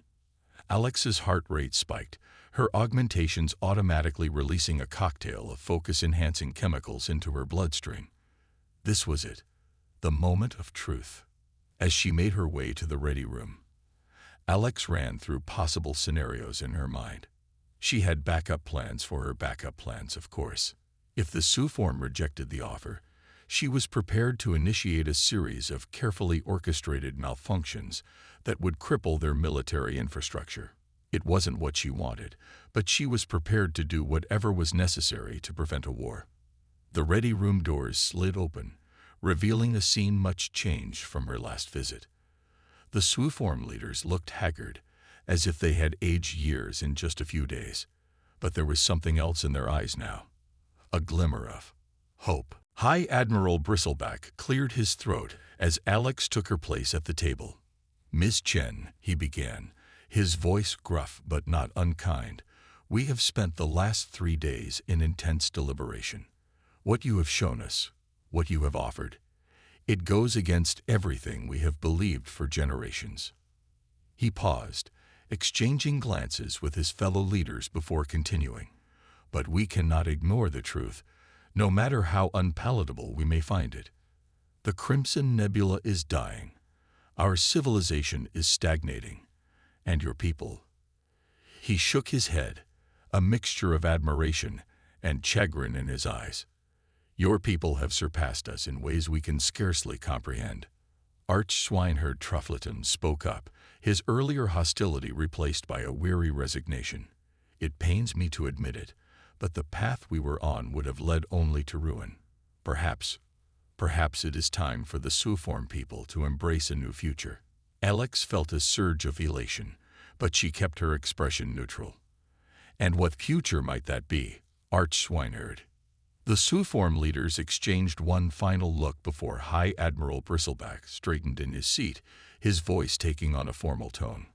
Alex's heart rate spiked, her augmentations automatically releasing a cocktail of focus-enhancing chemicals into her bloodstream. This was it, the moment of truth. As she made her way to the ready room, Alex ran through possible scenarios in her mind. She had backup plans for her backup plans, of course. If the Suform rejected the offer, she was prepared to initiate a series of carefully orchestrated malfunctions that would cripple their military infrastructure. It wasn't what she wanted, but she was prepared to do whatever was necessary to prevent a war. The ready room doors slid open, revealing a scene much changed from her last visit. The Suform leaders looked haggard, as if they had aged years in just a few days. But there was something else in their eyes now. A glimmer of hope. High Admiral Bristleback cleared his throat as Alex took her place at the table. "Miss Chen," he began, his voice gruff but not unkind, "we have spent the last 3 days in intense deliberation. What you have shown us, what you have offered, it goes against everything we have believed for generations." He paused, exchanging glances with his fellow leaders before continuing. "But we cannot ignore the truth, no matter how unpalatable we may find it. The Crimson Nebula is dying. Our civilization is stagnating. And your people." He shook his head, a mixture of admiration and chagrin in his eyes. "Your people have surpassed us in ways we can scarcely comprehend." Arch-Swineherd Truffleton spoke up, his earlier hostility replaced by a weary resignation. "It pains me to admit it, but the path we were on would have led only to ruin. Perhaps it is time for the Suform people to embrace a new future." Alex felt a surge of elation, but she kept her expression neutral. "And what future might that be, Arch-Swineherd?" The Suform leaders exchanged one final look before High Admiral Bristleback straightened in his seat, his voice taking on a formal tone.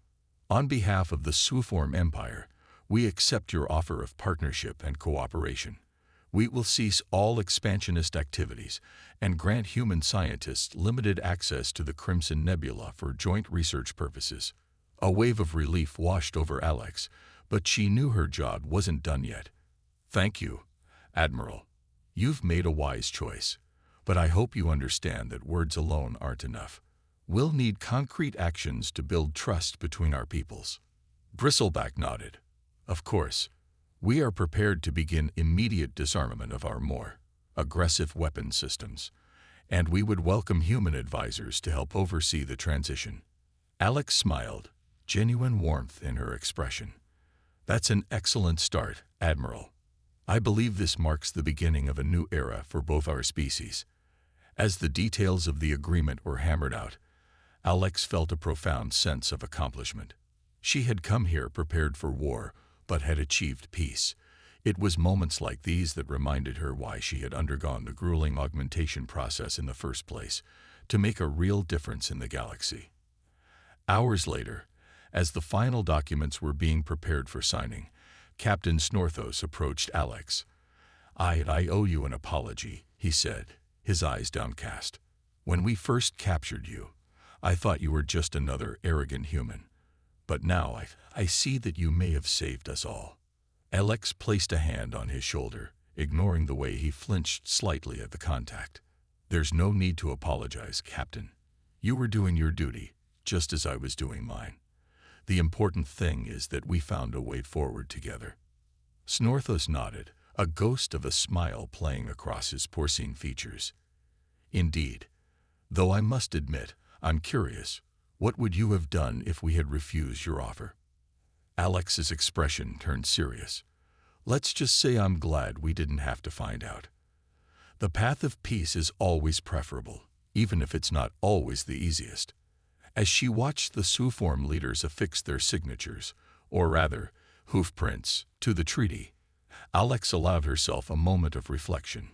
"On behalf of the Suform Empire, we accept your offer of partnership and cooperation. We will cease all expansionist activities and grant human scientists limited access to the Crimson Nebula for joint research purposes." A wave of relief washed over Alex, But she knew her job wasn't done yet. "Thank you, Admiral. You've made a wise choice. But I hope you understand that words alone aren't enough. We'll need concrete actions to build trust between our peoples." Bristleback nodded. "Of course. We are prepared to begin immediate disarmament of our more aggressive weapon systems, and we would welcome human advisors to help oversee the transition." Alex smiled, genuine warmth in her expression. "That's an excellent start, Admiral. I believe this marks the beginning of a new era for both our species." As the details of the agreement were hammered out, Alex felt a profound sense of accomplishment. She had come here prepared for war, but had achieved peace. It was moments like these that reminded her why she had undergone the grueling augmentation process in the first place, to make a real difference in the galaxy. Hours later, as the final documents were being prepared for signing, Captain Snorthos approached Alex. I owe you an apology," he said, his eyes downcast. "When we first captured you, I thought you were just another arrogant human. But now I see that you may have saved us all." Alex placed a hand on his shoulder, ignoring the way he flinched slightly at the contact. "There's no need to apologize, Captain. You were doing your duty, just as I was doing mine. The important thing is that we found a way forward together." Snorthos nodded, a ghost of a smile playing across his porcine features. "Indeed. Though I must admit, I'm curious. What would you have done if we had refused your offer?" Alex's expression turned serious. "Let's just say I'm glad we didn't have to find out. The path of peace is always preferable, even if it's not always the easiest." As she watched the Suform leaders affix their signatures, or rather, hoofprints, to the treaty, Alex allowed herself a moment of reflection.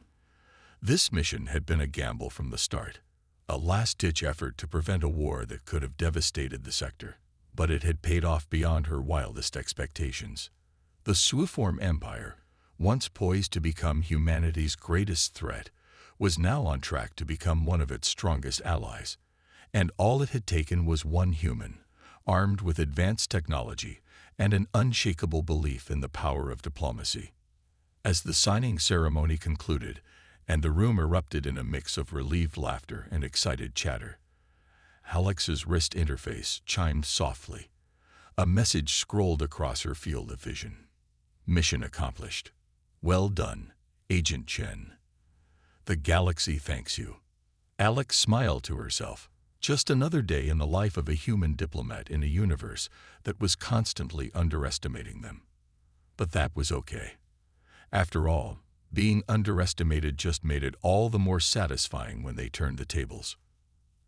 This mission had been a gamble from the start, a last-ditch effort to prevent a war that could have devastated the sector, but it had paid off beyond her wildest expectations. The Suform Empire, once poised to become humanity's greatest threat, was now on track to become one of its strongest allies. And all it had taken was one human, armed with advanced technology and an unshakable belief in the power of diplomacy. As the signing ceremony concluded, and the room erupted in a mix of relieved laughter and excited chatter, Alex's wrist interface chimed softly. A message scrolled across her field of vision. "Mission accomplished. Well done, Agent Chen. The galaxy thanks you." Alex smiled to herself. Just another day in the life of a human diplomat in a universe that was constantly underestimating them. But that was okay. After all, being underestimated just made it all the more satisfying when they turned the tables.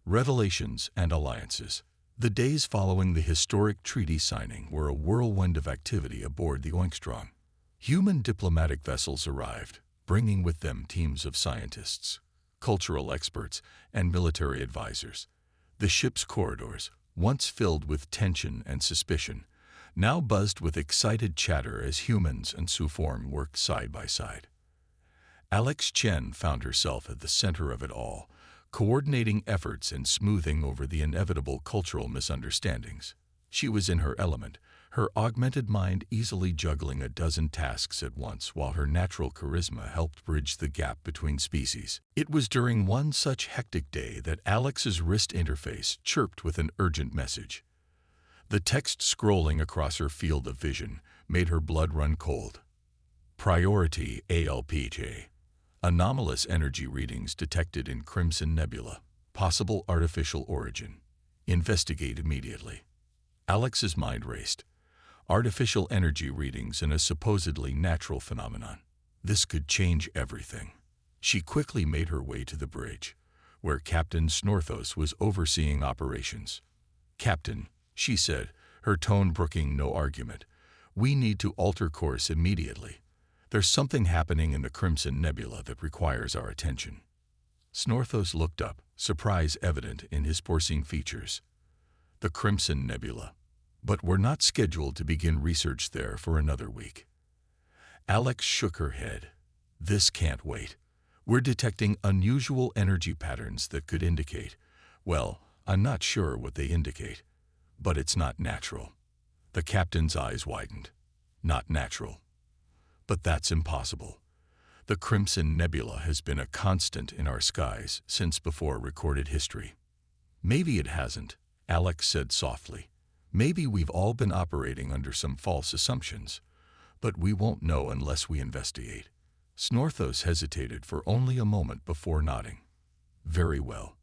Revelations and alliances. The days following the historic treaty signing were a whirlwind of activity aboard the Oinkstrong. Human diplomatic vessels arrived, bringing with them teams of scientists, cultural experts, and military advisors. The ship's corridors, once filled with tension and suspicion, now buzzed with excited chatter as humans and Suform worked side by side. Alex Chen found herself at the center of it all, coordinating efforts and smoothing over the inevitable cultural misunderstandings. She was in her element, her augmented mind easily juggling a dozen tasks at once while her natural charisma helped bridge the gap between species. It was during one such hectic day that Alex's wrist interface chirped with an urgent message. The text scrolling across her field of vision made her blood run cold. Priority ALPJ. Anomalous energy readings detected in Crimson Nebula. Possible artificial origin. Investigate immediately. Alex's mind raced. Artificial energy readings in a supposedly natural phenomenon. This could change everything. She quickly made her way to the bridge, where Captain Snorthos was overseeing operations. "Captain," she said, her tone brooking no argument, "we need to alter course immediately. There's something happening in the Crimson Nebula that requires our attention." Snorthos looked up, surprise evident in his porcine features. "The Crimson Nebula. But we're not scheduled to begin research there for another week." Alex shook her head. "This can't wait. We're detecting unusual energy patterns that could indicate, well, I'm not sure what they indicate, but it's not natural." The captain's eyes widened. not natural. But that's impossible. The Crimson Nebula has been a constant in our skies since before recorded history. Maybe it hasn't, Alex said softly. Maybe we've all been operating under some false assumptions, but we won't know unless we investigate. Snorthos hesitated for only a moment before nodding. Very well.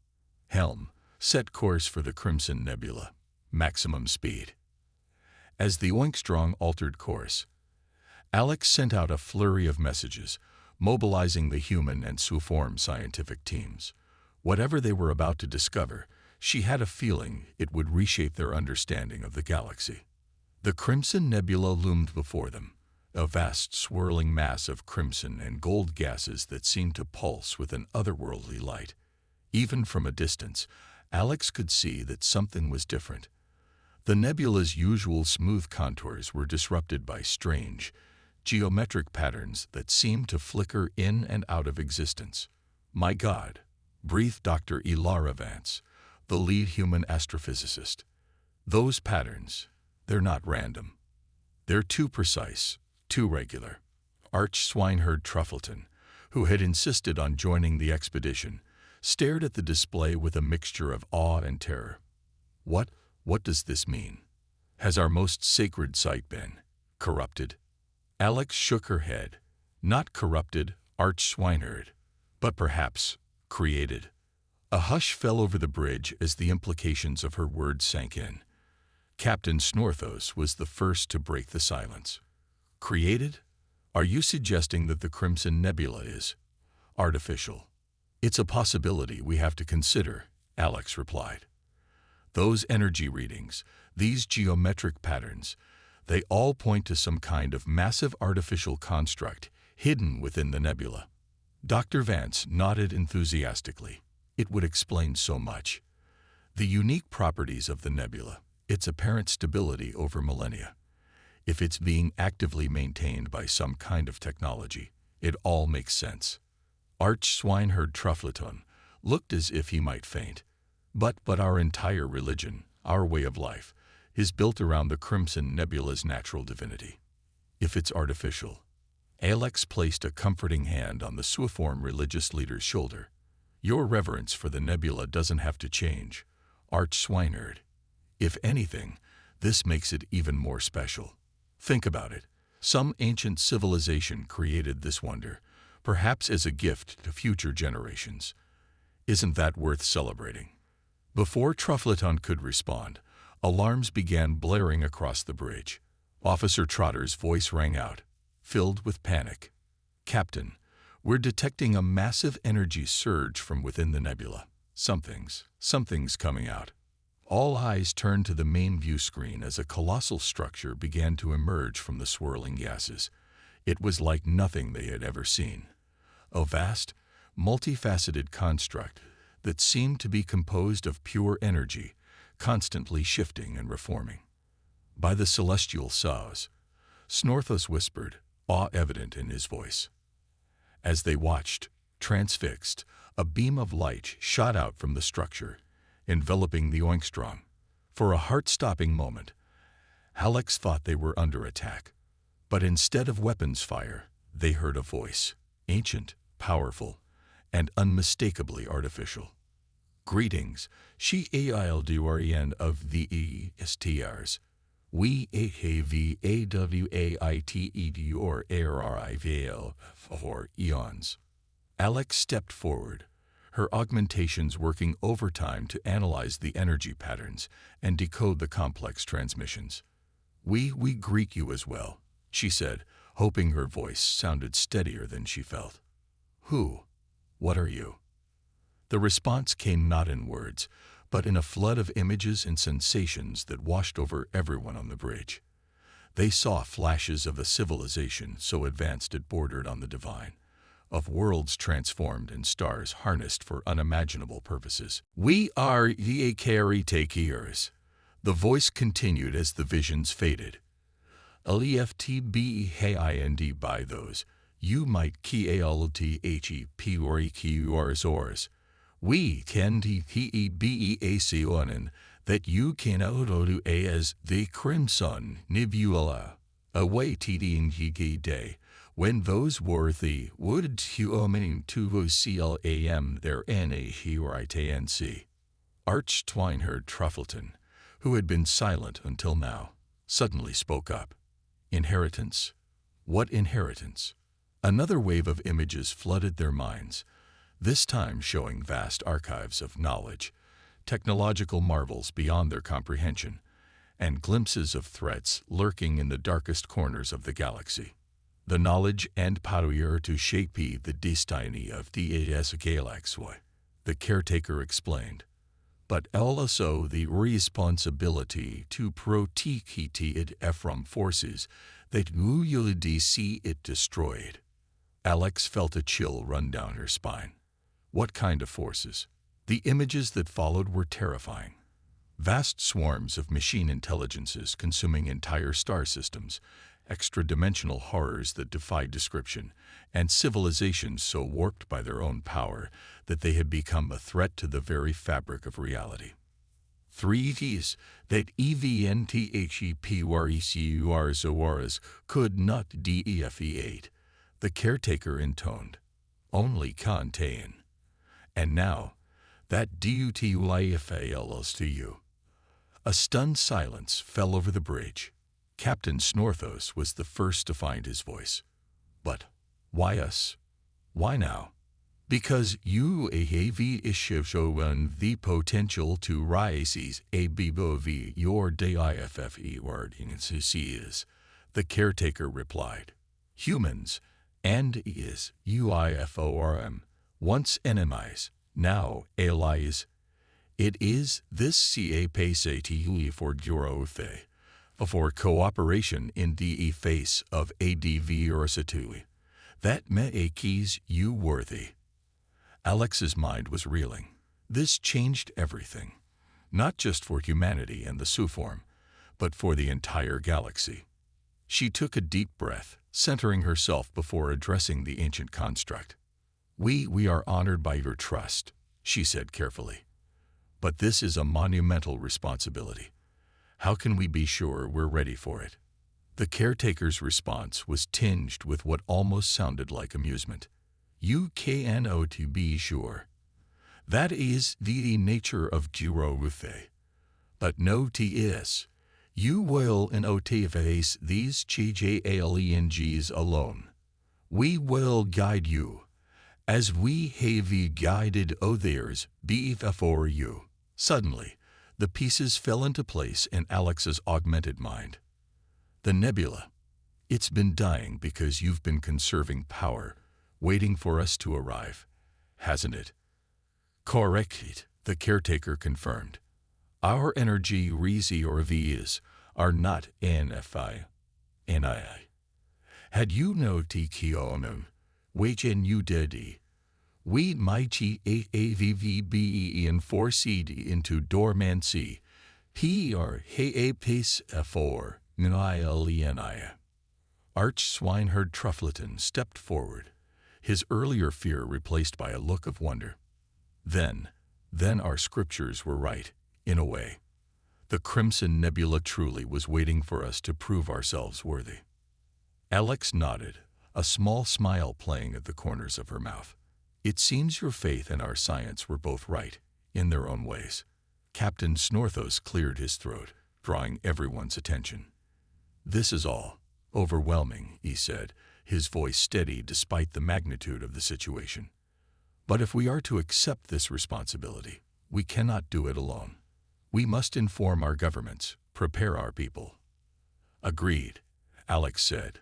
Helm, set course for the Crimson Nebula. Maximum speed. As the Oinkstrong altered course, Alex sent out a flurry of messages, mobilizing the human and Suform scientific teams. Whatever they were about to discover, she had a feeling it would reshape their understanding of the galaxy. The Crimson Nebula loomed before them, a vast swirling mass of crimson and gold gases that seemed to pulse with an otherworldly light. Even from a distance, Alex could see that something was different. The nebula's usual smooth contours were disrupted by strange, geometric patterns that seemed to flicker in and out of existence. My God, breathed Dr. Ilara Vance, the lead human astrophysicist. Those patterns, they're not random. They're too precise, too regular. Arch-swineherd Truffleton, who had insisted on joining the expedition, stared at the display with a mixture of awe and terror. What does this mean? Has our most sacred site been corrupted? Alex shook her head. Not corrupted, Arch-swineherd, but perhaps created. A hush fell over the bridge as the implications of her words sank in. Captain Snorthos was the first to break the silence. Created? Are you suggesting that the Crimson Nebula is artificial? It's a possibility we have to consider, Alex replied. Those energy readings, these geometric patterns, they all point to some kind of massive artificial construct hidden within the nebula. Dr. Vance nodded enthusiastically. It would explain so much. The unique properties of the nebula, its apparent stability over millennia. If it's being actively maintained by some kind of technology, it all makes sense. Arch-swineherd Truffleton looked as if he might faint. But our entire religion, our way of life, is built around the Crimson Nebula's natural divinity. If it's artificial, Alex placed a comforting hand on the Suform religious leader's shoulder. Your reverence for the nebula doesn't have to change, Arch-swineherd. If anything, this makes it even more special. Think about it. Some ancient civilization created this wonder, perhaps as a gift to future generations. Isn't that worth celebrating? Before Truffleton could respond, alarms began blaring across the bridge. Officer Trotter's voice rang out, filled with panic. Captain, we're detecting a massive energy surge from within the nebula. Something's coming out. All eyes turned to the main view screen as a colossal structure began to emerge from the swirling gases. It was like nothing they had ever seen. A vast, multifaceted construct that seemed to be composed of pure energy, constantly shifting and reforming. By the celestial saws, Snorthos whispered, awe evident in his voice. As they watched, transfixed, a beam of light shot out from the structure, enveloping the Oinkstrong. For a heart-stopping moment, Alex thought they were under attack. But instead of weapons fire, they heard a voice, ancient, powerful, and unmistakably artificial. Greetings, she AILDUREN of the ESTRs. We AHVAWAITEDUR for eons. Alex stepped forward, her augmentations working overtime to analyze the energy patterns and decode the complex transmissions. We greet you as well, she said, hoping her voice sounded steadier than she felt. Who? What are you? The response came not in words, but in a flood of images and sensations that washed over everyone on the bridge. They saw flashes of a civilization so advanced it bordered on the divine, of worlds transformed and stars harnessed for unimaginable purposes. We are ye caretakers. The voice continued as the visions faded. LEFTBEHIND by those, you might KALTHEP we can TEBEAC on that you can auto as the Crimson Nebula. Away TDNG day, when those worthy would huoming to CLAM their NAHRITNC. Arch Twineherd Truffleton, who had been silent until now, suddenly spoke up. Inheritance? What inheritance? Another wave of images flooded their minds, this time showing vast archives of knowledge, technological marvels beyond their comprehension, and glimpses of threats lurking in the darkest corners of the galaxy. The knowledge and power to shape the destiny of the Galaxy, the caretaker explained, but also the responsibility to protect it from forces that would see it destroyed. Alex felt a chill run down her spine. What kind of forces? The images that followed were terrifying. Vast swarms of machine intelligences consuming entire star systems, extra-dimensional horrors that defied description, and civilizations so warped by their own power that they had become a threat to the very fabric of reality. 3Ds that EVNTHEPRECURs could not DEFE8, the caretaker intoned, only contain. And now, that DUTUIFALs to you. A stunned silence fell over the bridge. Captain Snorthos was the first to find his voice. But why us? Why now? Because you have shown the potential to rise above your DIFFE word in is, the caretaker replied. Humans, and is UIFORM, once enemies, now allies. It is this CA for growth, for cooperation in the face of adversity, that makes you worthy. Alex's mind was reeling. This changed everything, not just for humanity and the Suform, but for the entire galaxy. She took a deep breath, centering herself before addressing the ancient construct. We are honored by your trust, she said carefully. But this is a monumental responsibility. How can we be sure we're ready for it? The caretaker's response was tinged with what almost sounded like amusement. You cannot be sure. That is the nature of growth. But no ts. You will not face these challenges alone. We will guide you, as we have guided others before you. Suddenly, the pieces fell into place in Alex's augmented mind. The nebula. It's been dying because you've been conserving power, waiting for us to arrive, hasn't it? Correct, the caretaker confirmed. Our energy reservoirs are not NFI. Had you no TKOM, when you did, we might AAVVBE and foreseed into dormancy, PR HAPIS F4 NILENI. Arch Swineherd Truffleton stepped forward, his earlier fear replaced by a look of wonder. Then our scriptures were right, in a way. The Crimson Nebula truly was waiting for us to prove ourselves worthy. Alex nodded, a small smile playing at the corners of her mouth. It seems your faith and our science were both right, in their own ways. Captain Snorthos cleared his throat, drawing everyone's attention. This is all overwhelming, he said, his voice steady despite the magnitude of the situation. But if we are to accept this responsibility, we cannot do it alone. We must inform our governments, prepare our people. Agreed, Alex said.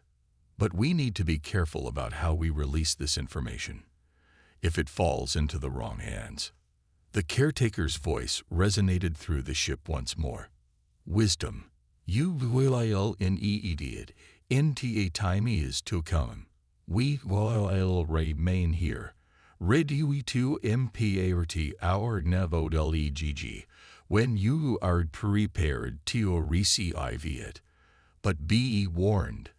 But we need to be careful about how we release this information. If it falls into the wrong hands. The caretaker's voice resonated through the ship once more. Wisdom. You will idiot. Into a time is to come. We will remain here. Ready to impart our nevodelegg when you are prepared to receive it. But be warned.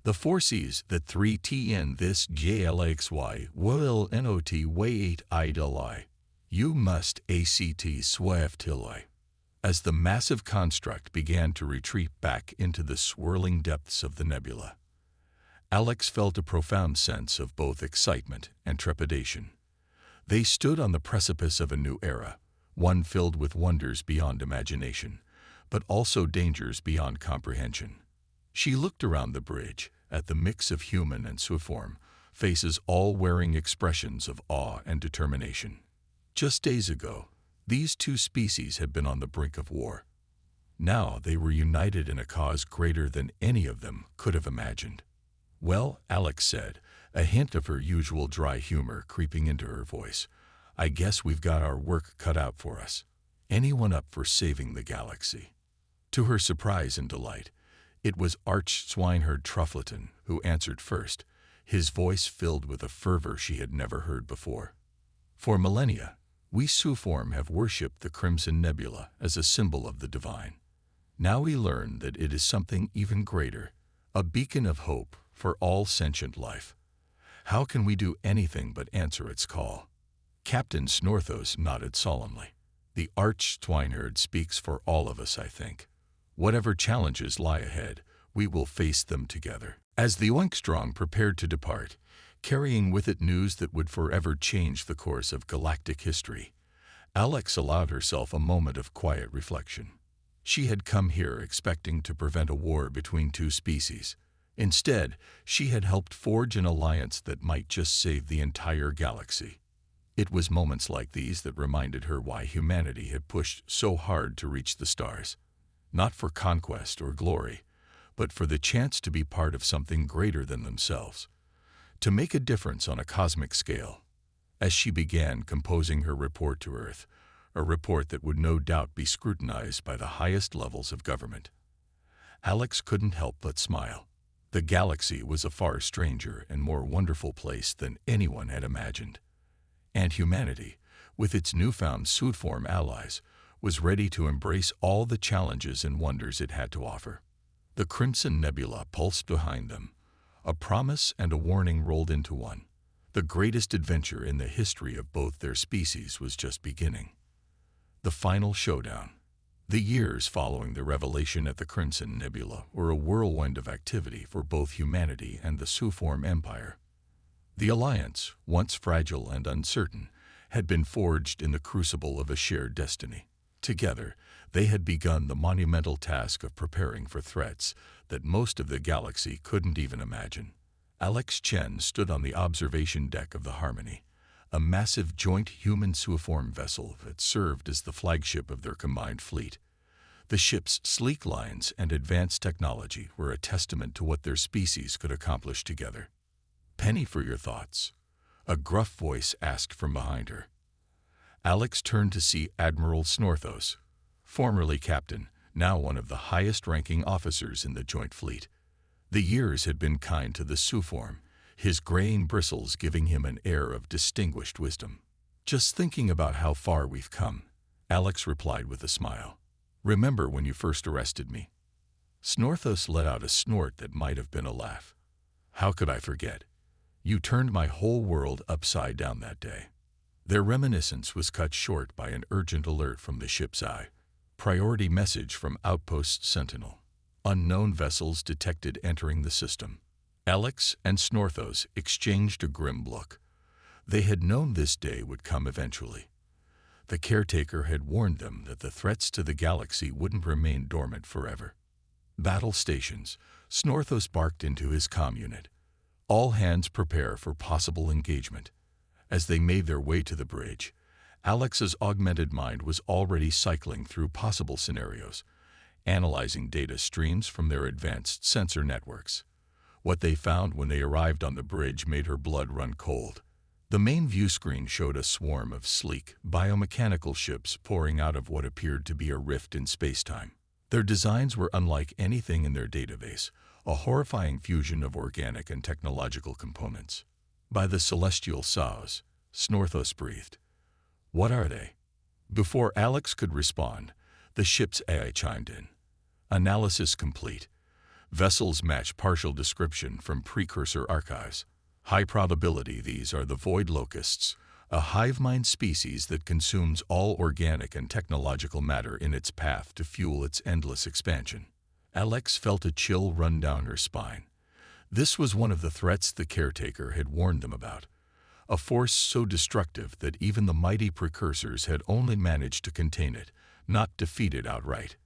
The forces that 3TN this GLXY will not wait idly. You must ACT swiftly. As the massive construct began to retreat back into the swirling depths of the nebula, Alex felt a profound sense of both excitement and trepidation. They stood on the precipice of a new era, one filled with wonders beyond imagination, but also dangers beyond comprehension. She looked around the bridge, at the mix of human and suiform, faces all wearing expressions of awe and determination. Just days ago, these two species had been on the brink of war. Now they were united in a cause greater than any of them could have imagined. "Well," Alex said, a hint of her usual dry humor creeping into her voice, "I guess we've got our work cut out for us. Anyone up for saving the galaxy?" To her surprise and delight, it was Arch-Swineherd Truffleton who answered first, his voice filled with a fervor she had never heard before. "For millennia, we Suform have worshipped the Crimson Nebula as a symbol of the divine. Now we learn that it is something even greater, a beacon of hope for all sentient life. How can we do anything but answer its call?" Captain Snorthos nodded solemnly. "The Arch-Swineherd speaks for all of us, I think. Whatever challenges lie ahead, we will face them together." As the Oinkstrong prepared to depart, carrying with it news that would forever change the course of galactic history, Alex allowed herself a moment of quiet reflection. She had come here expecting to prevent a war between two species. Instead, she had helped forge an alliance that might just save the entire galaxy. It was moments like these that reminded her why humanity had pushed so hard to reach the stars. Not for conquest or glory, but for the chance to be part of something greater than themselves, to make a difference on a cosmic scale. As she began composing her report to Earth, a report that would no doubt be scrutinized by the highest levels of government, Alex couldn't help but smile. The galaxy was a far stranger and more wonderful place than anyone had imagined. And humanity, with its newfound Suitform allies, was ready to embrace all the challenges and wonders it had to offer. The Crimson Nebula pulsed behind them. A promise and a warning rolled into one. The greatest adventure in the history of both their species was just beginning. The final showdown. The years following the revelation at the Crimson Nebula were a whirlwind of activity for both humanity and the Suform Empire. The alliance, once fragile and uncertain, had been forged in the crucible of a shared destiny. Together, they had begun the monumental task of preparing for threats that most of the galaxy couldn't even imagine. Alex Chen stood on the observation deck of the Harmony, a massive joint human-suiform vessel that served as the flagship of their combined fleet. The ship's sleek lines and advanced technology were a testament to what their species could accomplish together. "Penny for your thoughts," a gruff voice asked from behind her. Alex turned to see Admiral Snorthos, formerly captain, now one of the highest-ranking officers in the joint fleet. The years had been kind to the Suform, his graying bristles giving him an air of distinguished wisdom. "Just thinking about how far we've come," Alex replied with a smile. "Remember when you first arrested me?" Snorthos let out a snort that might have been a laugh. "How could I forget? You turned my whole world upside down that day." Their reminiscence was cut short by an urgent alert from the ship's eye. Priority message from Outpost Sentinel. Unknown vessels detected entering the system. Alex and Snorthos exchanged a grim look. They had known this day would come eventually. The caretaker had warned them that the threats to the galaxy wouldn't remain dormant forever. "Battle stations," Snorthos barked into his comm unit. "All hands prepare for possible engagement." As they made their way to the bridge, Alex's augmented mind was already cycling through possible scenarios, analyzing data streams from their advanced sensor networks. What they found when they arrived on the bridge made her blood run cold. The main view screen showed a swarm of sleek, biomechanical ships pouring out of what appeared to be a rift in space-time. Their designs were unlike anything in their database, a horrifying fusion of organic and technological components. "By the celestial saws," Snorthos breathed. "What are they?" Before Alex could respond, the ship's AI chimed in. "Analysis complete. Vessels match partial description from precursor archives. High probability these are the Void Locusts, a hive mind species that consumes all organic and technological matter in its path to fuel its endless expansion. Alex felt a chill run down her spine. This was one of the threats the caretaker had warned them about, a force so destructive that even the mighty precursors had only managed to contain it, not defeat it outright.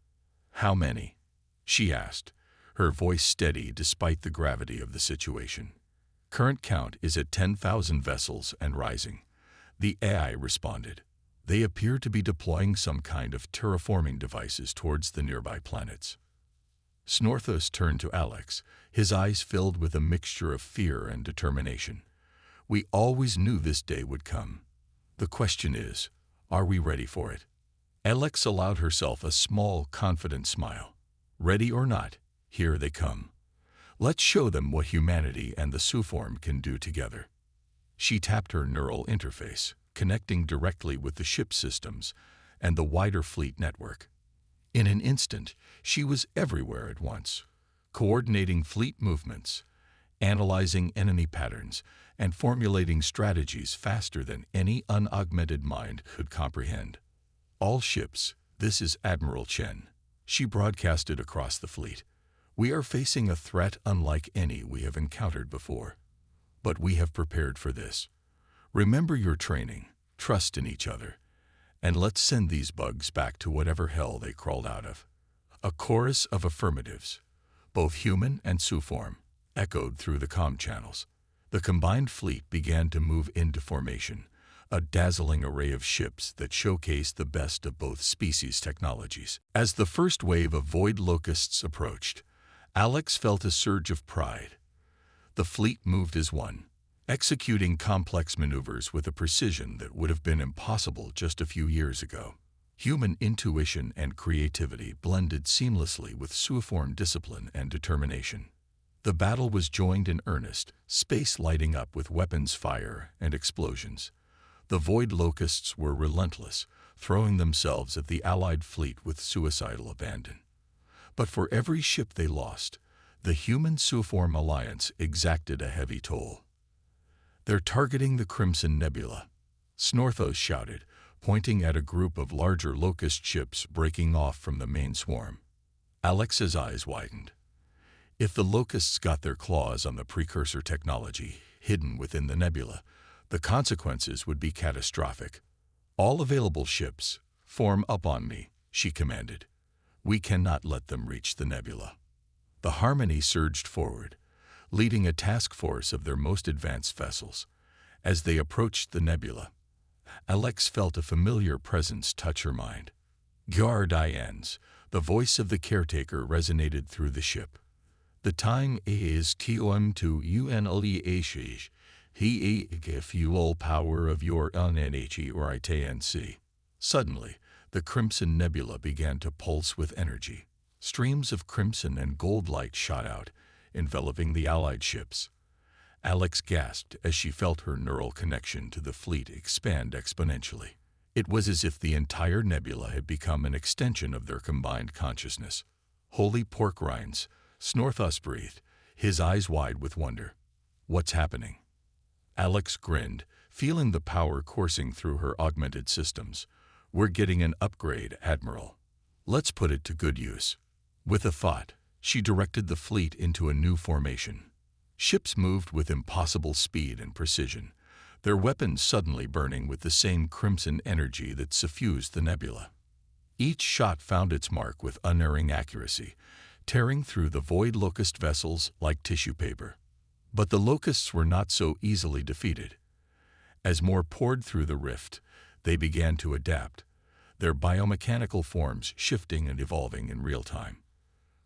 "How many?" she asked, her voice steady despite the gravity of the situation. "Current count is at 10,000 vessels and rising," the AI responded. "They appear to be deploying some kind of terraforming devices towards the nearby planets." Snorthos turned to Alex, his eyes filled with a mixture of fear and determination. "We always knew this day would come. The question is, are we ready for it?" Alex allowed herself a small, confident smile. "Ready or not, here they come. Let's show them what humanity and the Suform can do together." She tapped her neural interface, connecting directly with the ship systems and the wider fleet network. In an instant, she was everywhere at once, coordinating fleet movements, analyzing enemy patterns, and formulating strategies faster than any unaugmented mind could comprehend. "All ships, this is Admiral Chen," she broadcasted across the fleet. "We are facing a threat unlike any we have encountered before. But we have prepared for this. Remember your training, trust in each other, and let's send these bugs back to whatever hell they crawled out of." A chorus of affirmatives, both human and Suform, echoed through the comm channels. The combined fleet began to move into formation, a dazzling array of ships that showcased the best of both species' technologies. As the first wave of void locusts approached, Alex felt a surge of pride. The fleet moved as one, executing complex maneuvers with a precision that would have been impossible just a few years ago. Human intuition and creativity blended seamlessly with Suform discipline and determination. The battle was joined in earnest, space lighting up with weapons fire and explosions. The void locusts were relentless, throwing themselves at the Allied fleet with suicidal abandon. But for every ship they lost, the human-Suform alliance exacted a heavy toll. "They're targeting the Crimson Nebula," Snorthos shouted, pointing at a group of larger locust ships breaking off from the main swarm. Alex's eyes widened. If the locusts got their claws on the precursor technology hidden within the nebula, the consequences would be catastrophic. "All available ships, form up on me," she commanded. "We cannot let them reach the nebula." The Harmony surged forward, leading a task force of their most advanced vessels. As they approached the nebula, Alex felt a familiar presence touch her mind. "Guardians," the voice of the caretaker resonated through the ship. "The time is tom to unleash he fuel power of your unnh or itnc." Suddenly, the Crimson Nebula began to pulse with energy. Streams of crimson and gold light shot out, enveloping the Allied ships. Alex gasped as she felt her neural connection to the fleet expand exponentially. It was as if the entire nebula had become an extension of their combined consciousness. "Holy pork rinds," Snorthos breathed, his eyes wide with wonder. "What's happening?" Alex grinned, feeling the power coursing through her augmented systems. "We're getting an upgrade, Admiral. Let's put it to good use." With a thought, she directed the fleet into a new formation. Ships moved with impossible speed and precision, their weapons suddenly burning with the same crimson energy that suffused the nebula. Each shot found its mark with unerring accuracy, tearing through the void locust vessels like tissue paper. But the locusts were not so easily defeated. As more poured through the rift, they began to adapt, their biomechanical forms shifting and evolving in real time.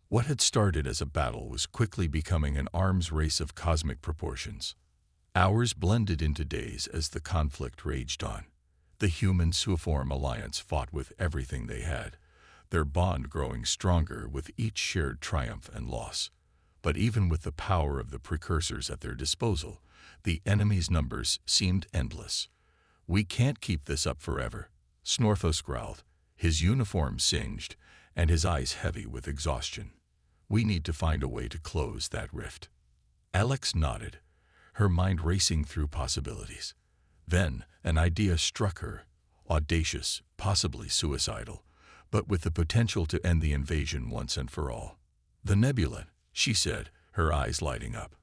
What had started as a battle was quickly becoming an arms race of cosmic proportions. Hours blended into days as the conflict raged on. The human-Suform alliance fought with everything they had, their bond growing stronger with each shared triumph and loss. But even with the power of the precursors at their disposal, the enemy's numbers seemed endless. "We can't keep this up forever," Snorthos growled, his uniform singed and his eyes heavy with exhaustion. "We need to find a way to close that rift." Alex nodded, her mind racing through possibilities. Then an idea struck her, audacious, possibly suicidal, but with the potential to end the invasion once and for all. "The nebula," she said, her eyes lighting up.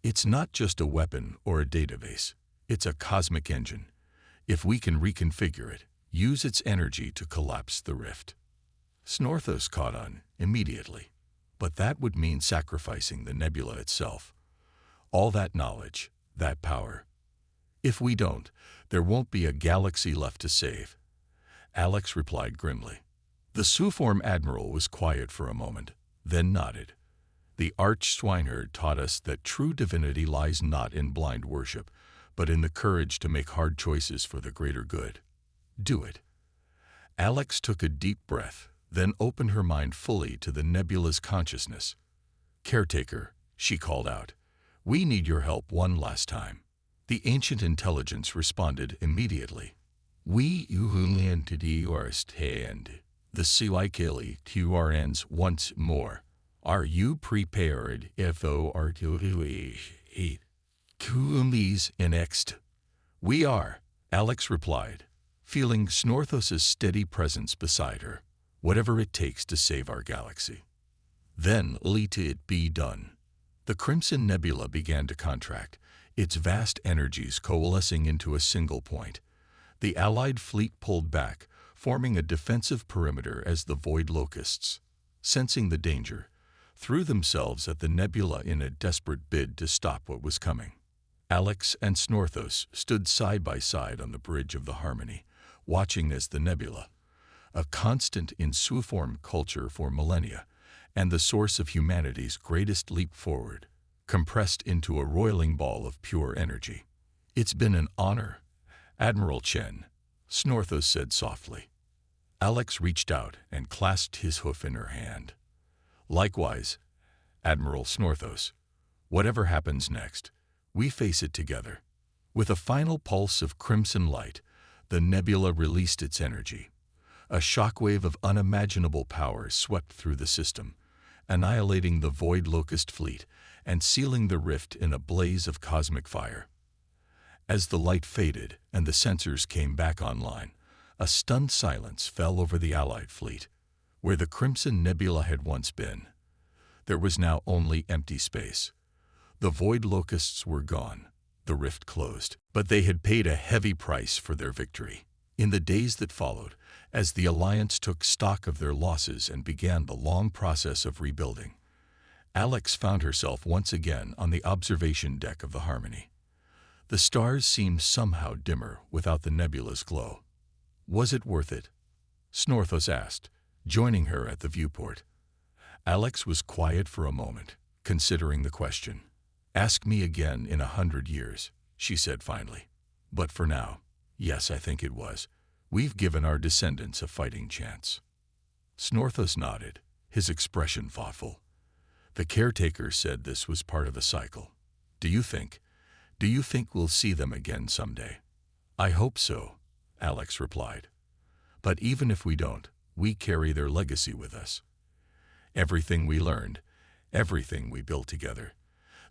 "It's not just a weapon or a database. It's a cosmic engine. If we can reconfigure it, use its energy to collapse the rift." Snorthos caught on immediately. But that would mean sacrificing the nebula itself. All that knowledge, that power. "If we don't, there won't be a galaxy left to save," Alex replied grimly. The Suform admiral was quiet for a moment, then nodded. "The arch-swineherd taught us that true divinity lies not in blind worship, but in the courage to make hard choices for the greater good. Do it." Alex took a deep breath, then opened her mind fully to the nebula's consciousness. "Caretaker," she called out, "we need your help one last time." The ancient intelligence responded immediately. "We entity understand the cyclically TRNs once more. Are you prepared if o are to Kuumis next?" "We are," Alex replied, feeling Snorthos's steady presence beside her. "Whatever it takes to save our galaxy." Then let it be done. The Crimson Nebula began to contract, its vast energies coalescing into a single point. The Allied fleet pulled back, forming a defensive perimeter as the Void Locusts, sensing the danger, threw themselves at the nebula in a desperate bid to stop what was coming. Alex and Snorthos stood side by side on the bridge of the Harmony, watching as the nebula, a constant in Suform culture for millennia, and the source of humanity's greatest leap forward, compressed into a roiling ball of pure energy. "It's been an honor, Admiral Chen," Snorthos said softly. Alex reached out and clasped his hoof in her hand. "Likewise, Admiral Snorthos. Whatever happens next, we face it together." With a final pulse of crimson light, the nebula released its energy. A shockwave of unimaginable power swept through the system, annihilating the Void Locust fleet and sealing the rift in a blaze of cosmic fire. As the light faded and the sensors came back online, a stunned silence fell over the Allied fleet. Where the Crimson Nebula had once been, there was now only empty space. The Void Locusts were gone, the rift closed, but they had paid a heavy price for their victory. In the days that followed, as the Alliance took stock of their losses and began the long process of rebuilding, Alex found herself once again on the observation deck of the Harmony. The stars seemed somehow dimmer without the nebula's glow. "Was it worth it?" Snorthos asked, joining her at the viewport. Alex was quiet for a moment, considering the question. "Ask me again in 100 years, she said finally. "But for now, yes, I think it was. We've given our descendants a fighting chance." Snorthos nodded, his expression thoughtful. "The caretaker said this was part of a cycle. Do you think we'll see them again someday?" "I hope so," Alex replied. "But even if we don't, we carry their legacy with us. Everything we learned, everything we built together,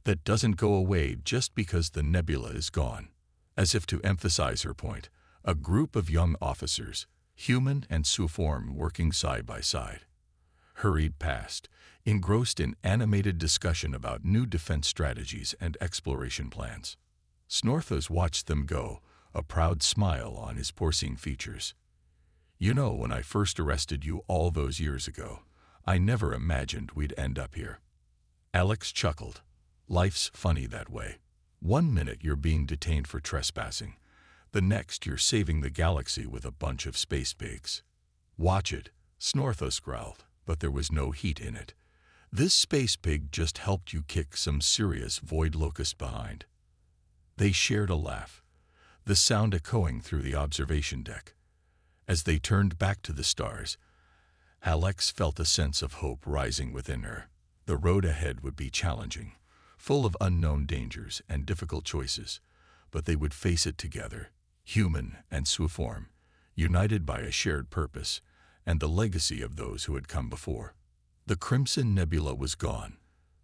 that doesn't go away just because the nebula is gone." As if to emphasize her point, a group of young officers, human and Suform working side by side, hurried past, engrossed in animated discussion about new defense strategies and exploration plans. Snorthos watched them go, a proud smile on his porcine features. "You know, when I first arrested you all those years ago, I never imagined we'd end up here." Alex chuckled. "Life's funny that way. One minute you're being detained for trespassing, the next you're saving the galaxy with a bunch of space pigs." "Watch it," Snorthos growled, but there was no heat in it. "This space pig just helped you kick some serious Void Locust behind." They shared a laugh, the sound echoing through the observation deck. As they turned back to the stars, Alex felt a sense of hope rising within her. The road ahead would be challenging, full of unknown dangers and difficult choices, but they would face it together, human and Suform, united by a shared purpose and the legacy of those who had come before. The Crimson Nebula was gone,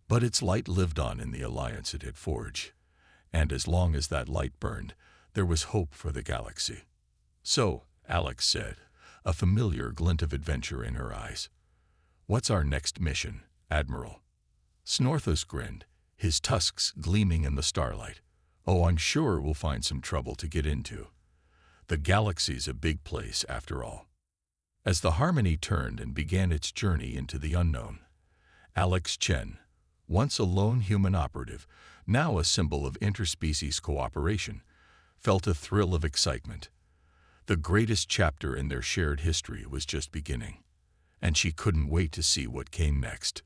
but its light lived on in the alliance it had forged, and as long as that light burned, There was hope for the galaxy. "So," Alex said, a familiar glint of adventure in her eyes. "What's our next mission, Admiral?" Snorthus grinned, his tusks gleaming in the starlight. "Oh, I'm sure we'll find some trouble to get into. The galaxy's a big place, after all." As the Harmony turned and began its journey into the unknown, Alex Chen, once a lone human operative, now a symbol of interspecies cooperation, felt a thrill of excitement. The greatest chapter in their shared history was just beginning, and she couldn't wait to see what came next.